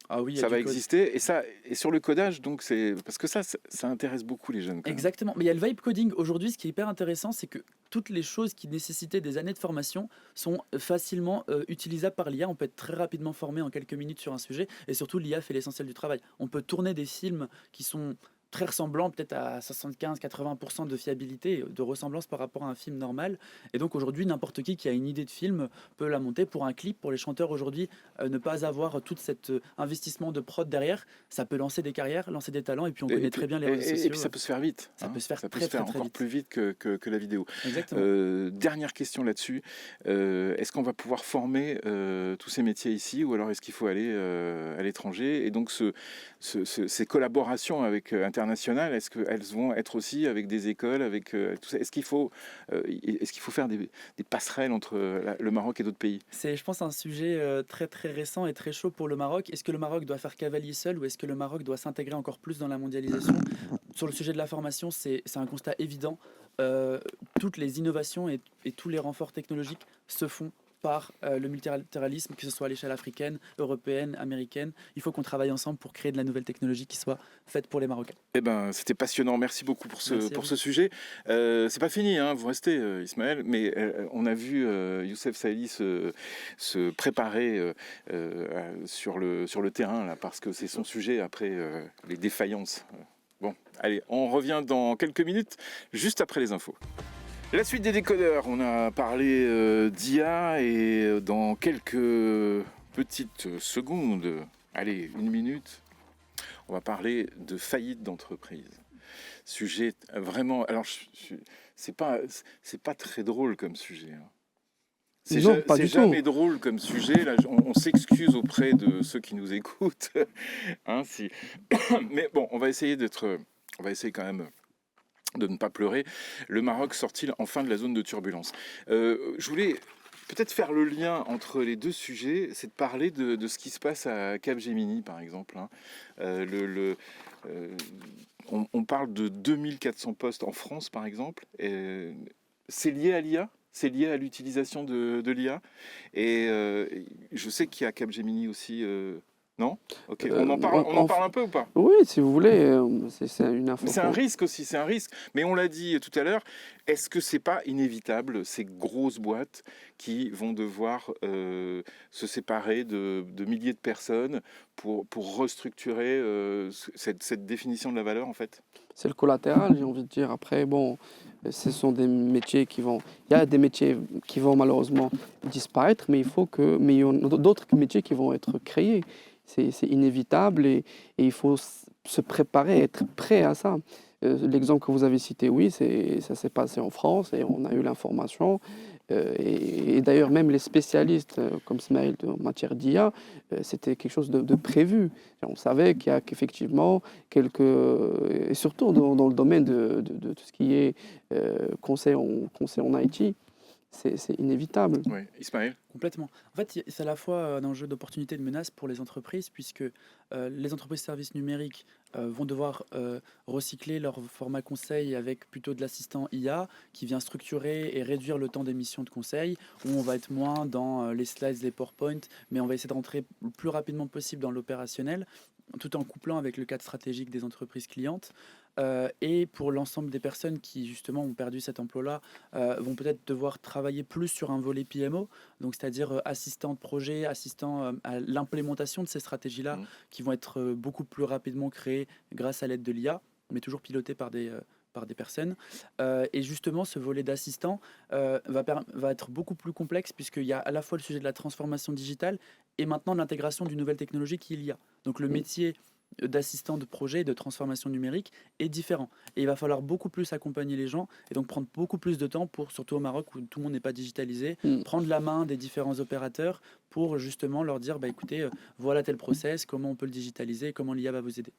Ah oui, ça va exister et sur le codage, donc c'est parce que ça intéresse beaucoup les jeunes. Exactement, mais il y a le vibe coding aujourd'hui. Ce qui est hyper intéressant, c'est que toutes les choses qui nécessitaient des années de formation sont facilement utilisables par l'IA. On peut être très rapidement formé en quelques minutes sur un sujet et surtout l'IA fait l'essentiel du travail. On peut tourner des films qui sont très ressemblant, peut-être à 75-80% de fiabilité, de ressemblance par rapport à un film normal. Et donc aujourd'hui, n'importe qui a une idée de film peut la monter pour un clip. Pour les chanteurs aujourd'hui, ne pas avoir tout cet investissement de prod derrière, ça peut lancer des carrières, lancer des talents, et puis on connaît très bien les réseaux sociaux. Et puis ça peut se faire vite. Ça peut se faire très encore vite. plus vite que la vidéo. Exactement. Dernière question là-dessus. Est-ce qu'on va pouvoir former tous ces métiers ici, ou alors est-ce qu'il faut aller à l'étranger? Et donc ces collaborations avec internationales, est-ce qu'elles vont être aussi avec des écoles, avec tout ça? Est-ce qu'il faut faire des passerelles entre le Maroc et d'autres pays? C'est, je pense, un sujet très très récent et très chaud pour le Maroc. Est-ce que le Maroc doit faire cavalier seul ou est-ce que le Maroc doit s'intégrer encore plus dans la mondialisation? Sur le sujet de la formation, c'est un constat évident. Toutes les innovations et tous les renforts technologiques se font par le multilatéralisme, que ce soit à l'échelle africaine, européenne, américaine. Il faut qu'on travaille ensemble pour créer de la nouvelle technologie qui soit faite pour les Marocains. Eh ben, c'était passionnant. Merci beaucoup pour ce sujet. C'est pas fini, hein, vous restez, Ismaël, mais on a vu Youssef Saïli se préparer sur le terrain, là, parce que c'est son sujet après les défaillances. Bon, allez, on revient dans quelques minutes, juste après les infos. La suite des décodeurs, on a parlé d'IA et dans quelques petites secondes, allez, une minute, on va parler de faillite d'entreprise. Sujet vraiment, alors c'est pas très drôle comme sujet. Hein. Non, pas C'est du tout. jamais drôle comme sujet. Là, on s'excuse auprès de ceux qui nous écoutent. Hein, si... Mais bon, on va essayer quand même de ne pas pleurer. Le Maroc sort-il enfin de la zone de turbulence? Je voulais peut-être faire le lien entre les deux sujets, c'est de parler de ce qui se passe à Capgemini, par exemple. Hein. Euh, on parle de 2400 postes en France, par exemple. C'est lié à l'IA? C'est lié à l'utilisation de l'IA? Et je sais qu'il y a Capgemini aussi. Non? Ok. On en parle un peu ou pas? Oui, si vous voulez, c'est une info. Mais c'est un risque aussi, c'est un risque. Mais on l'a dit tout à l'heure, est-ce que c'est pas inévitable, ces grosses boîtes qui vont devoir se séparer de milliers de personnes pour restructurer cette définition de la valeur, en fait? C'est le collatéral, j'ai envie de dire. Après, bon, ce sont des métiers qui vont... Il y a des métiers qui vont malheureusement disparaître, mais il y en a d'autres métiers qui vont être créés. C'est inévitable et il faut se préparer, être prêt à ça. L'exemple que vous avez cité, oui, ça s'est passé en France et on a eu l'information. Et d'ailleurs, même les spécialistes comme Smaïl en matière d'IA, c'était quelque chose de prévu. On savait qu'effectivement, et surtout dans le domaine de tout ce qui est conseil en IT, c'est inévitable. Oui, Ismaël? Complètement. En fait, c'est à la fois un enjeu d'opportunité et de menace pour les entreprises, puisque les entreprises de services numériques vont devoir recycler leur format conseil avec plutôt de l'assistant IA qui vient structurer et réduire le temps d'émission de conseil, où on va être moins dans les slides, les PowerPoint, mais on va essayer de rentrer le plus rapidement possible dans l'opérationnel, tout en couplant avec le cadre stratégique des entreprises clientes. Et pour l'ensemble des personnes qui justement ont perdu cet emploi-là, vont peut-être devoir travailler plus sur un volet PMO, donc c'est-à-dire assistant de projet, assistant à l'implémentation de ces stratégies-là, qui vont être beaucoup plus rapidement créées grâce à l'aide de l'IA, mais toujours pilotées par des personnes. Et justement, ce volet d'assistant va être beaucoup plus complexe, puisqu'il y a à la fois le sujet de la transformation digitale et maintenant l'intégration d'une nouvelle technologie qui est l'IA. Donc le métier d'assistant de projet et de transformation numérique est différent. Et il va falloir beaucoup plus accompagner les gens et donc prendre beaucoup plus de temps pour, surtout au Maroc où tout le monde n'est pas digitalisé, prendre la main des différents opérateurs pour justement leur dire, bah, écoutez, voilà tel process, comment on peut le digitaliser, comment l'IA va vous aider.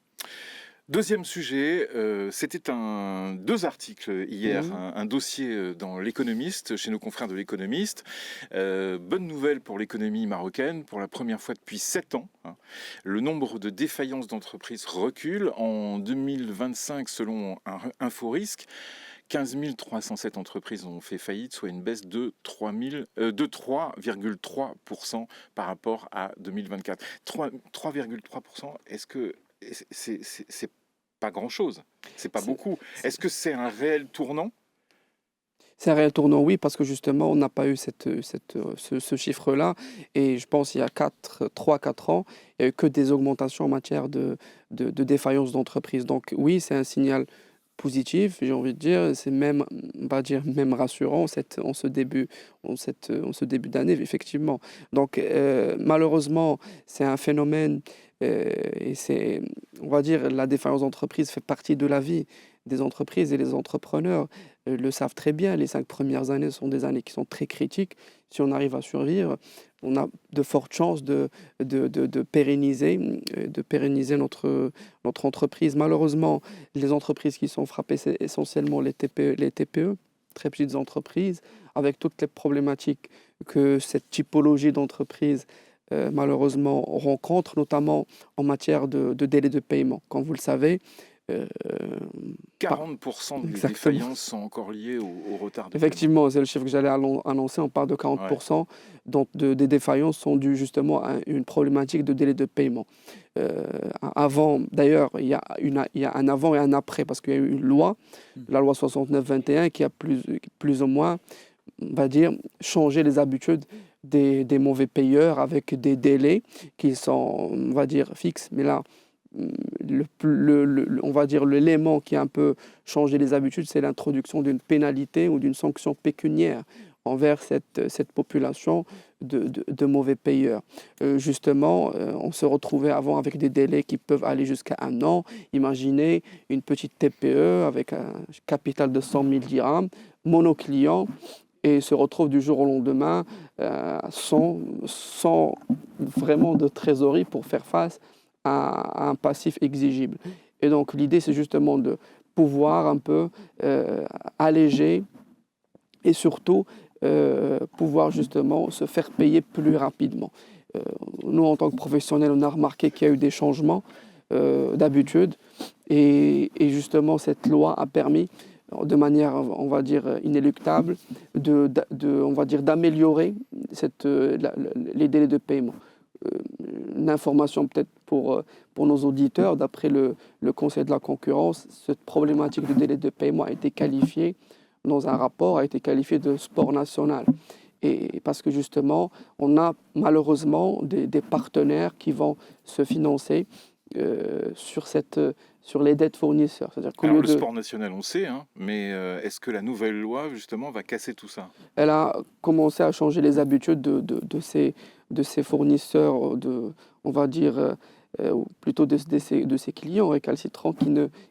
Deuxième sujet, c'était deux articles hier, un dossier dans l'Économiste, chez nos confrères de l'Économiste. Bonne nouvelle pour l'économie marocaine, pour la première fois depuis 7 ans. Hein, le nombre de défaillances d'entreprises recule. En 2025, selon Inforisque, 15 307 entreprises ont fait faillite, soit une baisse de 3,3% par rapport à 2024. 3,3%, est-ce que c'est pas grand-chose, c'est pas beaucoup. Est-ce que c'est un réel tournant? C'est un réel tournant, oui, parce que justement, on n'a pas eu ce chiffre-là. Et je pense qu'il y a 3-4 ans, il n'y a eu que des augmentations en matière de défaillance d'entreprise. Donc oui, c'est un signal positif, j'ai envie de dire. C'est même, on va dire, même rassurant en ce début d'année, effectivement. Donc malheureusement, c'est un phénomène et on va dire, la défaillance d'entreprise fait partie de la vie des entreprises et les entrepreneurs le savent très bien. Les 5 premières années sont des années qui sont très critiques. Si on arrive à survivre, on a de fortes chances de pérenniser notre entreprise. Malheureusement, les entreprises qui sont frappées, c'est essentiellement les TPE, très petites entreprises, avec toutes les problématiques que cette typologie d'entreprise malheureusement rencontre, notamment en matière de délai de paiement. Comme vous le savez, 40% des défaillances sont encore liées au retard de Effectivement, c'est le chiffre que j'allais annoncer. On parle de 40% des défaillances sont dues justement à une problématique de délai de paiement. Avant, d'ailleurs, il y a un avant et un après, parce qu'il y a eu une loi, la loi 69-21, qui a plus ou moins, on va dire, changé les habitudes des mauvais payeurs avec des délais qui sont, on va dire, fixes. Mais là, on va dire l'élément qui a un peu changé les habitudes, c'est l'introduction d'une pénalité ou d'une sanction pécuniaire envers cette population de mauvais payeurs. Justement, on se retrouvait avant avec des délais qui peuvent aller jusqu'à 1 an. Imaginez une petite TPE avec un capital de 100 000 dirhams, monoclient, et se retrouve du jour au lendemain sans vraiment de trésorerie pour faire face à un passif exigible. Et donc l'idée, c'est justement de pouvoir un peu alléger et surtout pouvoir justement se faire payer plus rapidement. Nous, en tant que professionnels, on a remarqué qu'il y a eu des changements d'habitude et justement cette loi a permis de manière, on va dire, inéluctable, on va dire, d'améliorer les délais de paiement. Une information peut-être pour nos auditeurs, d'après le Conseil de la concurrence, cette problématique de délai de paiement a été qualifiée dans un rapport, a été qualifiée de sport national. Et parce que justement, on a malheureusement des partenaires qui vont se financer sur les dettes fournisseurs. C'est-à-dire qu'au Alors lieu le de, sport national, on sait, hein, mais est-ce que la nouvelle loi, justement, va casser tout ça? Elle a commencé à changer les habitudes de ses fournisseurs, on va dire, ou plutôt de ses clients récalcitrants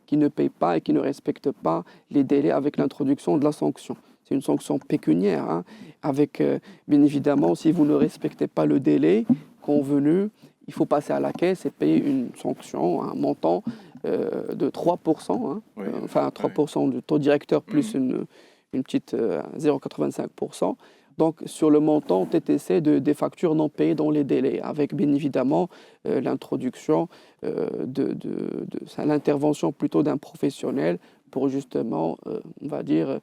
qui ne payent pas et qui ne respectent pas les délais avec l'introduction de la sanction. C'est une sanction pécuniaire, hein, avec, bien évidemment, si vous ne respectez pas le délai convenu, il faut passer à la caisse et payer une sanction, un montant de 3%, hein, Oui, enfin 3% du taux directeur plus une petite 0,85%. Donc sur le montant TTC des factures non payées dans les délais, avec bien évidemment l'introduction l'intervention plutôt d'un professionnel pour justement, on va dire,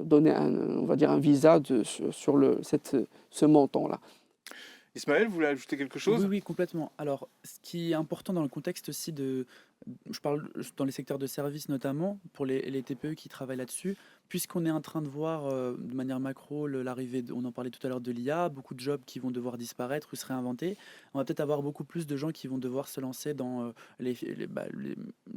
donner un visa sur ce montant-là. Ismaël, vous voulez ajouter quelque chose? Oui, oui, complètement. Alors, ce qui est important dans le contexte aussi je parle dans les secteurs de services notamment, pour les TPE qui travaillent là-dessus, puisqu'on est en train de voir de manière macro l'arrivée, on en parlait tout à l'heure de l'IA, beaucoup de jobs qui vont devoir disparaître ou se réinventer. On va peut-être avoir beaucoup plus de gens qui vont devoir se lancer dans les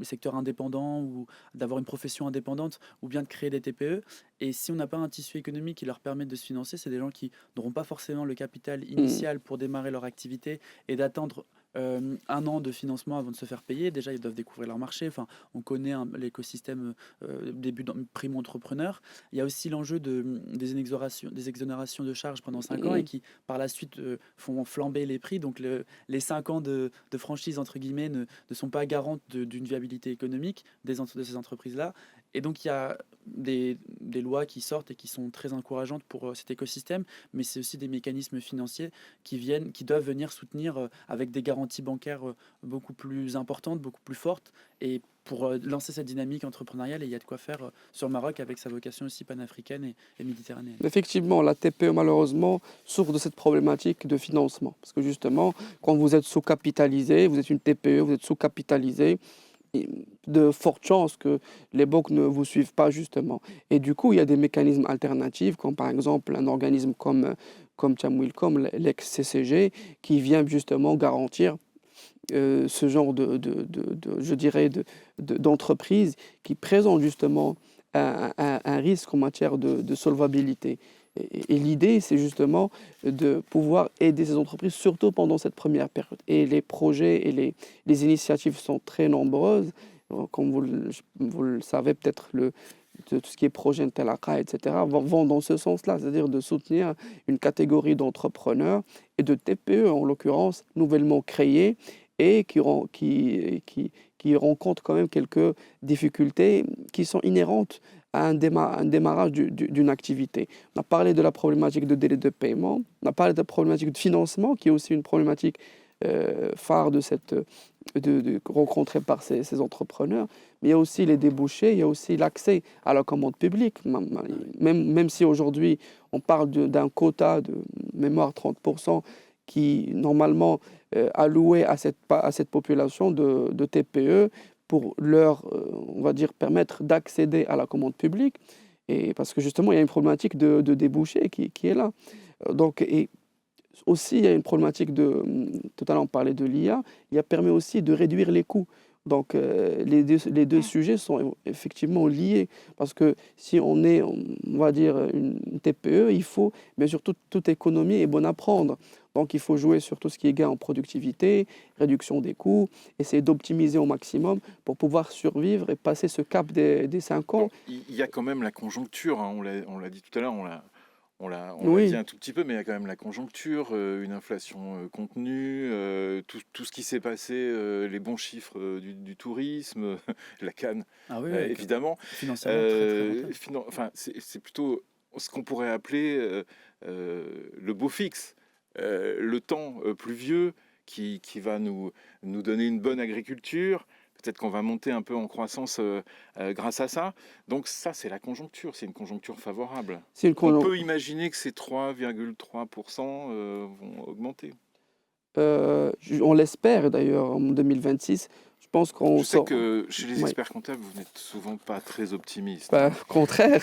secteurs indépendants ou d'avoir une profession indépendante ou bien de créer des TPE. Et si on n'a pas un tissu économique qui leur permette de se financer, c'est des gens qui n'auront pas forcément le capital initial pour démarrer leur activité et d'attendre 1 an de financement avant de se faire payer. Déjà, ils doivent découvrir leur marché. Enfin, on connaît l'écosystème début primo-entrepreneur. Il y a aussi l'enjeu des exonérations de charges pendant 5 ans et qui, par la suite, font flamber les prix. Donc, les 5 ans de franchise, entre guillemets, ne sont pas garantes d'une viabilité économique de ces entreprises-là. Et donc, il y a des lois qui sortent et qui sont très encourageantes pour cet écosystème, mais c'est aussi des mécanismes financiers qui doivent venir soutenir avec des garanties bancaires beaucoup plus importantes, beaucoup plus fortes, et pour lancer cette dynamique entrepreneuriale. Et il y a de quoi faire sur le Maroc avec sa vocation aussi panafricaine et méditerranéenne. Effectivement, la TPE, malheureusement, souffre de cette problématique de financement. Parce que justement, quand vous êtes sous-capitalisé, vous êtes une TPE, vous êtes sous-capitalisé, de fortes chances que les banques ne vous suivent pas justement. Et du coup, il y a des mécanismes alternatifs, comme par exemple un organisme comme Chamwilcom, l'ex-CCG, qui vient justement garantir ce genre je dirais, d'entreprise qui présente justement un risque en matière de solvabilité. Et l'idée, c'est justement de pouvoir aider ces entreprises, surtout pendant cette première période. Et les projets et les initiatives sont très nombreuses. Comme vous le savez, peut-être tout ce qui est projet Ntelaka, etc., vont dans ce sens-là, c'est-à-dire de soutenir une catégorie d'entrepreneurs et de TPE, en l'occurrence, nouvellement créées et qui rencontrent quand même quelques difficultés qui sont inhérentes à un démarrage d'une activité. On a parlé de la problématique de délai de paiement, on a parlé de la problématique de financement, qui est aussi une problématique phare rencontrée par ces entrepreneurs, mais il y a aussi les débouchés, il y a aussi l'accès à la commande publique, même si aujourd'hui on parle d'un quota de mémoire 30% qui normalement alloué à cette population de TPE pour leur, on va dire, permettre d'accéder à la commande publique. Et parce que justement, il y a une problématique de débouché qui est là. Donc, et aussi, il y a une problématique tout à l'heure on parlait de l'IA, l'IA permet aussi de réduire les coûts. Donc les deux sujets sont effectivement liés parce que si on va dire une TPE, il faut bien sûr toute économie est bonne à prendre. Donc il faut jouer sur tout ce qui est gain en productivité, réduction des coûts, essayer d'optimiser au maximum pour pouvoir survivre et passer ce cap des 5 Bon, ans. il y a quand même la conjoncture, hein, on l'a dit tout à l'heure, on l'a dit Oui, un tout petit peu, mais il y a quand même la conjoncture, une inflation contenue, tout ce qui s'est passé, les bons chiffres du tourisme, la Cannes, Ah oui, oui, évidemment. financièrement très très rentable. Enfin, c'est plutôt ce qu'on pourrait appeler le beau fixe, le temps pluvieux qui va nous donner une bonne agriculture. Peut-être qu'on va monter un peu en croissance grâce à ça. Donc ça, c'est la conjoncture, c'est une conjoncture favorable. c'est une On con- peut imaginer que ces 3,3% vont augmenter. on l'espère d'ailleurs en 2026. Je pense qu'on Je sais sort. que chez les Ouais, experts comptables, vous n'êtes souvent pas très optimistes, pas, hein. au contraire.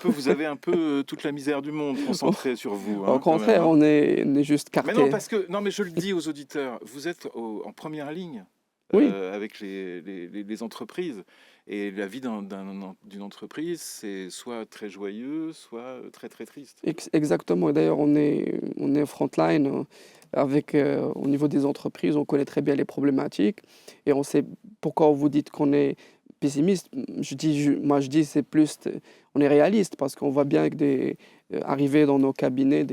Vous avez un peu toute la misère du monde concentrée sur vous, Au hein, quand même, contraire, hein. on est juste Mais non, carté. non, mais je le dis aux auditeurs, vous êtes en première ligne Oui, avec les entreprises. Et la vie d'une entreprise, c'est soit très joyeux, soit très très triste. exactement. Et d'ailleurs, on est frontline au niveau des entreprises. On connaît très bien les problématiques et on sait pourquoi vous dites qu'on est pessimiste. Moi, je dis c'est plus, on est réaliste parce qu'on voit bien arriver dans nos cabinets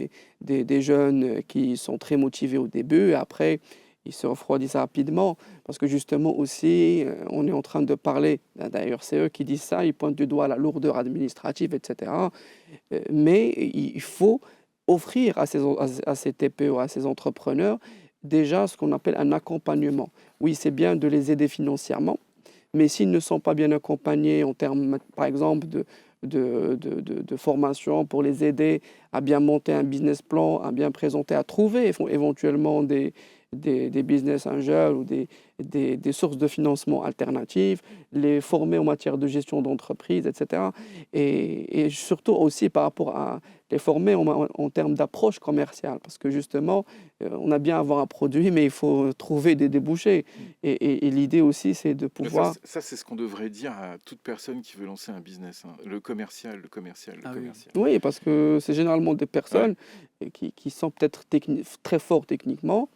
des jeunes qui sont très motivés au début et après ils se refroidissent rapidement parce que justement aussi, on est en train de parler. D'ailleurs, c'est eux qui disent ça. Ils pointent du doigt la lourdeur administrative, etc. Mais il faut offrir à ces TPE, à ces entrepreneurs, déjà ce qu'on appelle un accompagnement. Oui, c'est bien de les aider financièrement, mais s'ils ne sont pas bien accompagnés en termes, par exemple, de formation pour les aider à bien monter un business plan, à bien présenter, à trouver éventuellement des business angels ou des sources de financement alternatives, les former en matière de gestion d'entreprise, etc. Et surtout aussi par rapport à les former en termes d'approche commerciale, parce que justement, on a bien avoir un produit, mais il faut trouver des débouchés. Et l'idée aussi, c'est de Mais ça, pouvoir. c'est ce qu'on devrait dire à toute personne qui veut lancer un business, hein. Le commercial, le commercial, le Ah oui, commercial. Oui, parce que c'est généralement des Ouais. personnes qui sont peut-être très forts techniquement,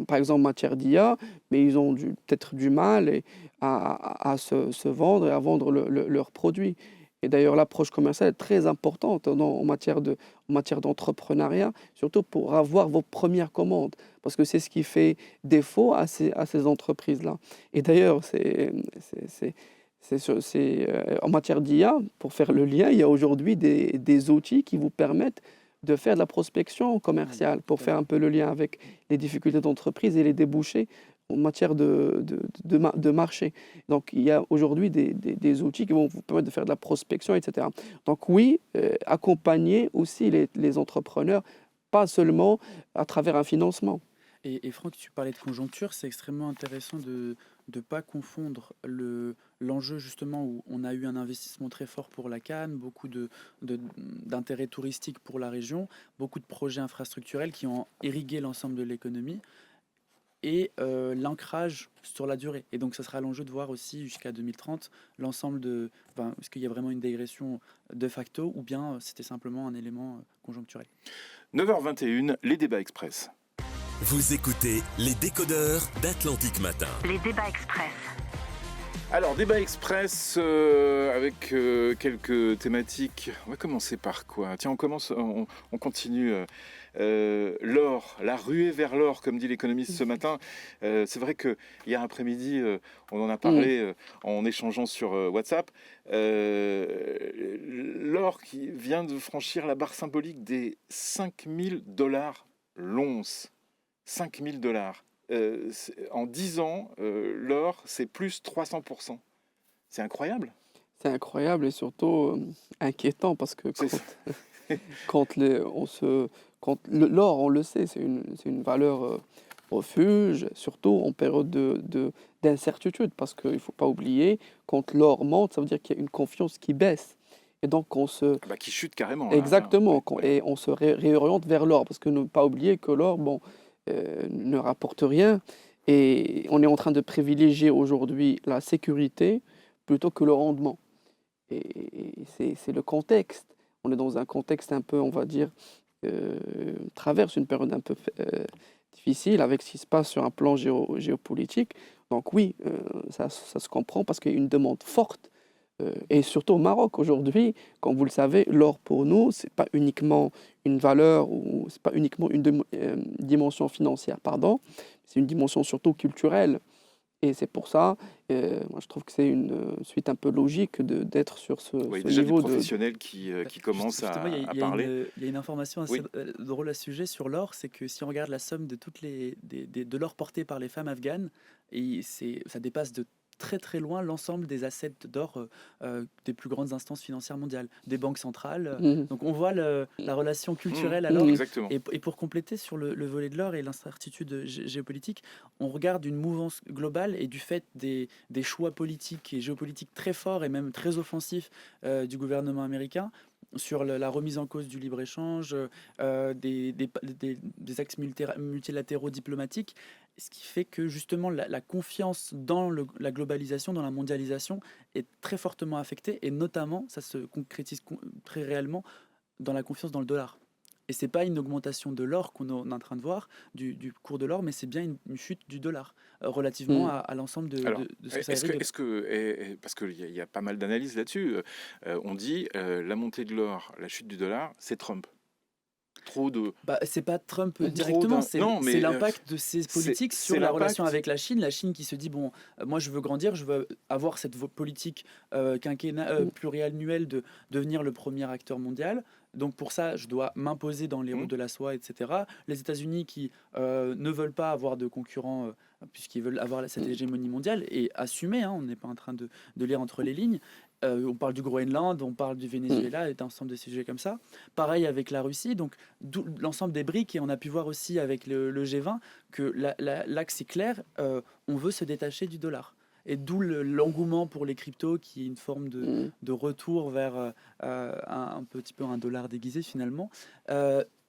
par exemple en matière d'IA, mais ils ont peut-être du mal à se vendre et à vendre leurs produits. Et d'ailleurs, l'approche commerciale est très importante en matière d'entrepreneuriat, surtout pour avoir vos premières commandes, parce que c'est ce qui fait défaut à ces entreprises-là. Et d'ailleurs, en matière d'IA, pour faire le lien, il y a aujourd'hui des outils qui vous permettent de faire de la prospection commerciale, pour tout à faire fait. un peu le lien avec les difficultés d'entreprise et les débouchés en matière de marché. Donc, il y a aujourd'hui des outils qui vont vous permettre de faire de la prospection, etc. Donc, oui, accompagner aussi les entrepreneurs, pas seulement à travers un financement. Et Franck, tu parlais de conjoncture, c'est extrêmement intéressant de ne pas confondre l'enjeu justement où on a eu un investissement très fort pour la Cannes, beaucoup d'intérêt touristique pour la région, beaucoup de projets infrastructurels qui ont irrigué l'ensemble de l'économie et l'ancrage sur la durée. Et donc ça sera l'enjeu de voir aussi jusqu'à 2030 l'ensemble enfin, est-ce qu'il y a vraiment une dégression de facto ou bien c'était simplement un élément conjoncturel. 9h21, les débats express. Vous écoutez les décodeurs d'Atlantique Matin. Les débats express. Alors, débat express avec quelques thématiques. On va commencer par quoi? Tiens, on continue. L'or, la ruée vers l'or, comme dit l'économiste ce matin. C'est vrai que hier après-midi, on en a parlé en échangeant sur WhatsApp. L'or qui vient de franchir la barre symbolique des $5000 l'once. $5000. En 10 ans, l'or, c'est plus 300%. C'est incroyable. C'est incroyable et surtout inquiétant parce que C'est quand l'or, on le sait, c'est une valeur refuge, surtout en période d'incertitude, parce qu'il ne faut pas oublier, quand l'or monte, ça veut dire qu'il y a une confiance qui baisse. Et donc, on se... Bah, qui chute carrément, là, Exactement, ouais. et on se réoriente vers l'or, parce que ne pas oublier que l'or, bon, ne rapporte rien, et on est en train de privilégier aujourd'hui la sécurité plutôt que le rendement. Et c'est le contexte. On est dans un contexte un peu, on va dire, traverse une période un peu difficile avec ce qui se passe sur un plan géopolitique. Donc oui, ça se comprend parce qu'il y a une demande forte. Et surtout au Maroc aujourd'hui, comme vous le savez, l'or pour nous, c'est pas uniquement une valeur ou c'est pas uniquement une dimension financière, pardon, c'est une dimension surtout culturelle. Et c'est pour ça, moi je trouve que c'est une suite un peu logique d'être sur Oui, ce déjà des niveau professionnels qui commencent Justement, à parler. il y a une information assez Oui. drôle à ce sujet sur l'or, c'est que si on regarde la somme de de l'or porté par les femmes afghanes, ça dépasse de très très loin l'ensemble des assets d'or des plus grandes instances financières mondiales, des banques centrales. Mhm. Donc on voit la relation culturelle à Mhm. l'or. Exactement. Et pour compléter sur le volet de l'or et l'incertitude géopolitique, on regarde une mouvance globale et du fait des choix politiques et géopolitiques très forts et même très offensifs du gouvernement américain sur la remise en cause du libre-échange, des axes multilatéraux diplomatiques, ce qui fait que justement la confiance dans la globalisation, dans la mondialisation est très fortement affectée et notamment ça se concrétise très réellement dans la confiance dans le dollar. Et c'est pas une augmentation de l'or qu'on est en train de voir, du cours de l'or, mais c'est bien une chute du dollar relativement Mhm. à l'ensemble Alors, de ce que ça hérite de. parce qu'il y a pas mal d'analyses là-dessus, on dit la montée de l'or, la chute du dollar, c'est Trump. Trop de, Bah, c'est pas Trump trop directement, non, c'est mais l'impact de ces politiques c'est sur la relation l'impact. avec la Chine qui se dit, bon, moi je veux grandir, je veux avoir cette politique pluriannuelle de devenir le premier acteur mondial. Donc pour ça, je dois m'imposer dans les Hmm. routes de la soie, etc. Les États-Unis qui ne veulent pas avoir de concurrents puisqu'ils veulent avoir cette hégémonie mondiale et assumer, hein, on n'est pas en train de lire entre les lignes. On parle du Groenland, on parle du Mhm. Venezuela et d'un ensemble de sujets comme ça. Pareil avec la Russie, donc l'ensemble des briques, et on a pu voir aussi avec le G20 que l'axe est clair, on veut se détacher du dollar. Et d'où l'engouement pour les cryptos, qui est une forme Mhm. de retour vers un petit peu un dollar déguisé finalement.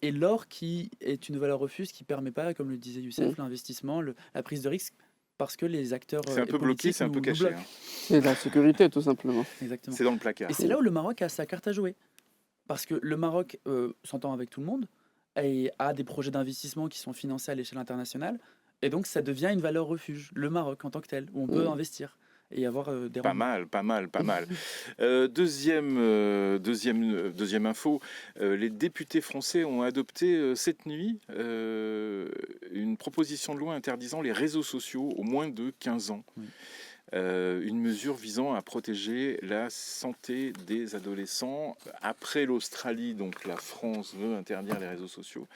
Et l'or qui est une valeur refuge qui ne permet pas, comme le disait Mhm. Youssef, l'investissement, la prise de risque, parce que les acteurs C'est un peu bloqué, politiques c'est un peu nous caché, bloquent. hein. C'est de la sécurité, tout simplement. Exactement. C'est dans le Et placard. c'est là où le Maroc a sa carte à jouer. Parce que le Maroc s'entend avec tout le monde et a des projets d'investissement qui sont financés à l'échelle internationale. Et donc, ça devient une valeur refuge, le Maroc en tant que tel, où on peut Mhm. investir et avoir des Pas rendements. mal, pas mal, pas mal. Deuxième info, les députés français ont adopté cette nuit une proposition de loi interdisant les réseaux sociaux aux moins de 15 ans. Oui. Une mesure visant à protéger la santé des adolescents. Après l'Australie, donc la France veut interdire les réseaux sociaux.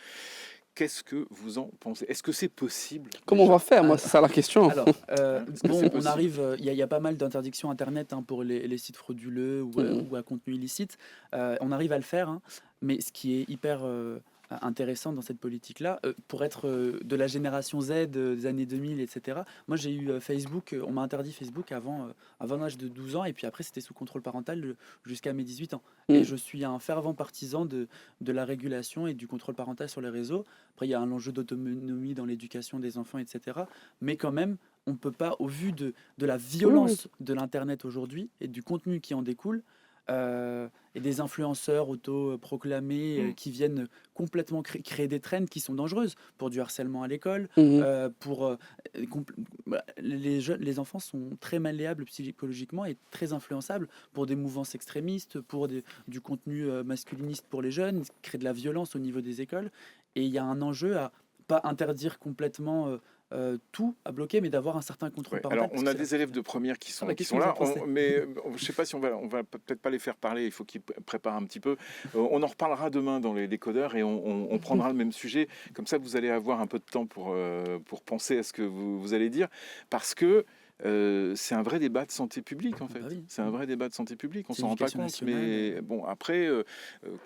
Qu'est-ce que vous en pensez? Est-ce que c'est possible Comment on déjà? va faire? Moi, Alors, c'est ça la question. alors, Est-ce que bon, c'est on possible? arrive, il y a pas mal d'interdictions Internet hein, pour les sites frauduleux Mhm. ou à contenu illicite. On arrive à le faire, hein, mais ce qui est hyper intéressant dans cette politique-là, pour être de la génération Z des années 2000, etc. Moi, j'ai eu Facebook, on m'a interdit Facebook avant l'âge de 12 ans, et puis après, c'était sous contrôle parental jusqu'à mes 18 ans. Et Mhm. je suis un fervent partisan de la régulation et du contrôle parental sur les réseaux. Après, il y a un enjeu d'autonomie dans l'éducation des enfants, etc. Mais quand même, on ne peut pas, au vu de la Oui, oui. violence de l'Internet aujourd'hui et du contenu qui en découle, et des influenceurs autoproclamés Mm. qui viennent complètement créer des trends qui sont dangereuses pour du harcèlement à l'école, Mhm. pour les enfants sont très malléables psychologiquement et très influençables pour des mouvances extrémistes, pour du contenu masculiniste pour les jeunes, créer de la violence au niveau des écoles. Et il y a un enjeu à pas interdire complètement tout à bloquer, mais d'avoir un certain contrôle Ouais. parental. Alors, Parce on que a des élèves de première qui Ah bah, qui qu'est-ce que sont vous en là, pensez? mais je ne sais pas si on va peut-être pas les faire parler, il faut qu'ils préparent un petit peu. On en reparlera demain dans les décodeurs et on prendra le même sujet. Comme ça, vous allez avoir un peu de temps pour penser à ce que vous allez dire. Parce que c'est un vrai débat de santé publique, en Ah fait. bah oui. C'est un vrai débat de santé publique. On C'est s'en rend pas l'éducation compte. nationale. Mais bon, après,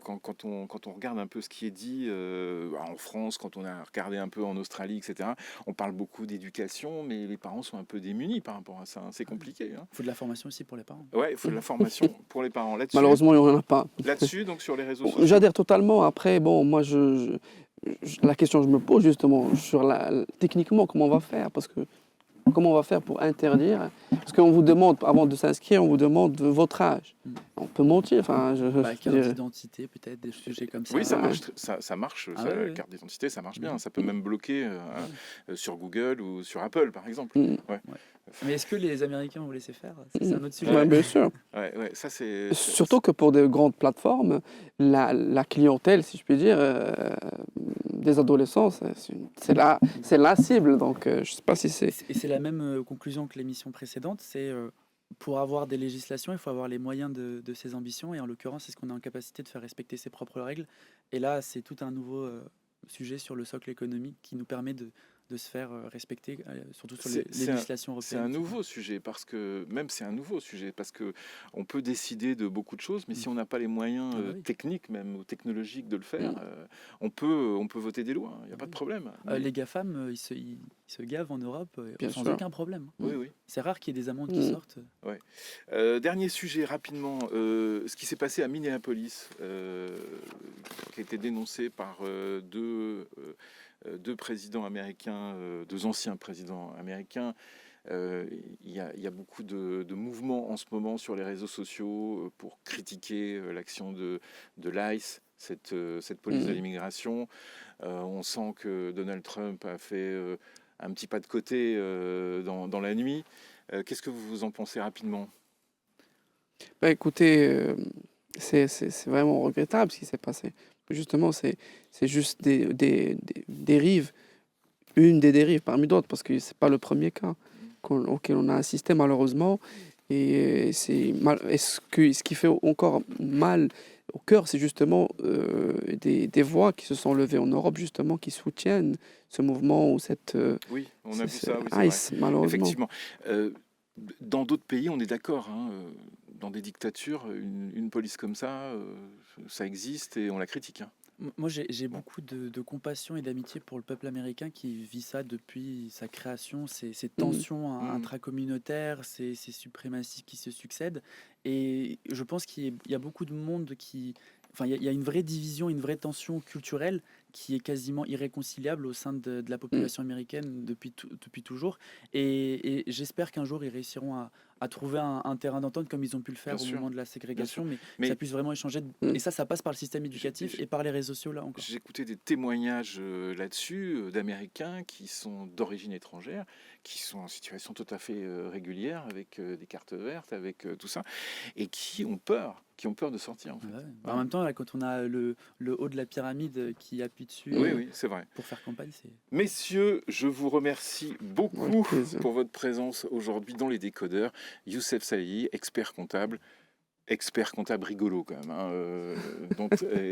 quand on regarde un peu ce qui est dit en France, quand on a regardé un peu en Australie, etc., on parle beaucoup d'éducation, mais les parents sont un peu démunis par rapport à ça, hein. C'est compliqué, hein. Il faut de la formation aussi pour les parents. Ouais, il faut de la formation pour les parents. Malheureusement, il n'y en a pas. Là-dessus, donc sur les réseaux Bon, sociaux. j'adhère totalement. Après, bon, moi, la question que je me pose justement sur techniquement, comment on va faire? Parce que comment on va faire pour interdire? Parce qu'on vous demande, avant de s'inscrire, on vous demande votre âge. Mm. On peut mentir. Enfin, Bah, je carte dirais- d'identité, peut-être, des sujets comme ça. Oui, ça Ouais. marche, ça marche. Ah Ça, ouais, la ouais. carte d'identité, ça marche bien. Mhm. Ça peut même bloquer sur Google ou sur Apple, par exemple. Mm. Ouais. Mais est-ce que les Américains vont laisser faire? C'est un autre sujet. Ouais, bien sûr. Ouais, ça c'est. Surtout que pour de grandes plateformes, la clientèle, si je puis dire, des adolescents, c'est la cible. Donc, je ne sais pas si c'est... Et c'est la même conclusion que l'émission précédente, c'est pour avoir des législations, il faut avoir les moyens de ses ambitions, et en l'occurrence, est-ce qu'on est en capacité de faire respecter ses propres règles? Et là, c'est tout un nouveau sujet sur le socle économique qui nous permet de se faire respecter, surtout sur les législations C'est européennes. un nouveau sujet parce que on peut décider de beaucoup de choses, mais si on n'a pas les moyens Ah bah oui. techniques même ou technologiques de le faire, on peut voter des lois. Il n'y a pas de problème. Mais- Les GAFAM, ils se gavent en Europe Bien sans sûr. aucun problème. Oui, oui. C'est rare qu'il y ait des amendes qui sortent. Dernier sujet rapidement, ce qui s'est passé à Minneapolis, qui a été dénoncé par deux présidents américains, deux anciens présidents américains. Il y a beaucoup de mouvements en ce moment sur les réseaux sociaux pour critiquer l'action de l'ICE, cette police de l'immigration. On sent que Donald Trump a fait un petit pas de côté dans la nuit. Qu'est-ce que vous en pensez rapidement? Bah, écoutez, c'est vraiment regrettable ce qui s'est passé. Justement, c'est juste des dérives, une des dérives parmi d'autres, parce que c'est pas le premier cas auquel on a assisté malheureusement. Et ce qui fait encore mal au cœur, c'est justement des voix qui se sont levées en Europe, justement, qui soutiennent ce mouvement ou cette Oui, on a vu ça, oui, c'est vrai. ICE, malheureusement. Effectivement. Dans d'autres pays, on est d'accord, hein, dans des dictatures, une police comme ça, ça existe et on la critique, hein. Moi, j'ai beaucoup de compassion et d'amitié pour le peuple américain qui vit ça depuis sa création, ces tensions intracommunautaires, ces suprématies qui se succèdent. Et je pense qu'il y a beaucoup de monde qui... Enfin, il y a une vraie division, une vraie tension culturelle qui est quasiment irréconciliable au sein de la population américaine depuis toujours. Et j'espère qu'un jour, ils réussiront à trouver un terrain d'entente comme ils ont pu le faire Bien au sûr. moment de la ségrégation, mais Mais- ça puisse vraiment échanger. Et ça passe par le système éducatif et par les réseaux sociaux, là encore. J'ai écouté des témoignages là-dessus d'Américains qui sont d'origine étrangère, qui sont en situation tout à fait régulière, avec des cartes vertes, avec tout ça, et qui ont peur de sortir, en fait. Ouais. Bah, en même temps, là, quand on a le haut de la pyramide qui appuie dessus Oui, c'est vrai. pour faire campagne, c'est... Messieurs, je vous remercie beaucoup Avec plaisir. pour votre présence aujourd'hui dans les décodeurs. Youssef Saï, expert comptable rigolo quand même, hein,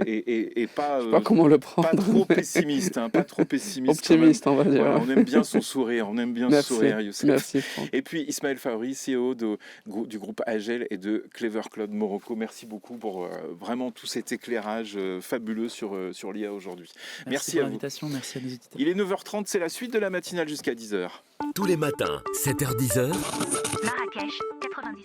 et pas, Je sais pas comment le prendre. pas trop pessimiste, hein, pas trop pessimiste. quand même. Optimiste, on va dire. Voilà, on aime bien son sourire, on aime bien ce Merci, sourire, Youssef. merci Franck. Et puis Ismaël Faouri, CEO du groupe Agel et de Clever Cloud Morocco. Merci beaucoup pour vraiment tout cet éclairage fabuleux sur l'IA aujourd'hui. Merci pour à vous. l'invitation, merci à nos auditeurs. Il est 9h30, c'est la suite de la matinale jusqu'à 10h. Tous les matins, 7h-10h, Marrakech 90.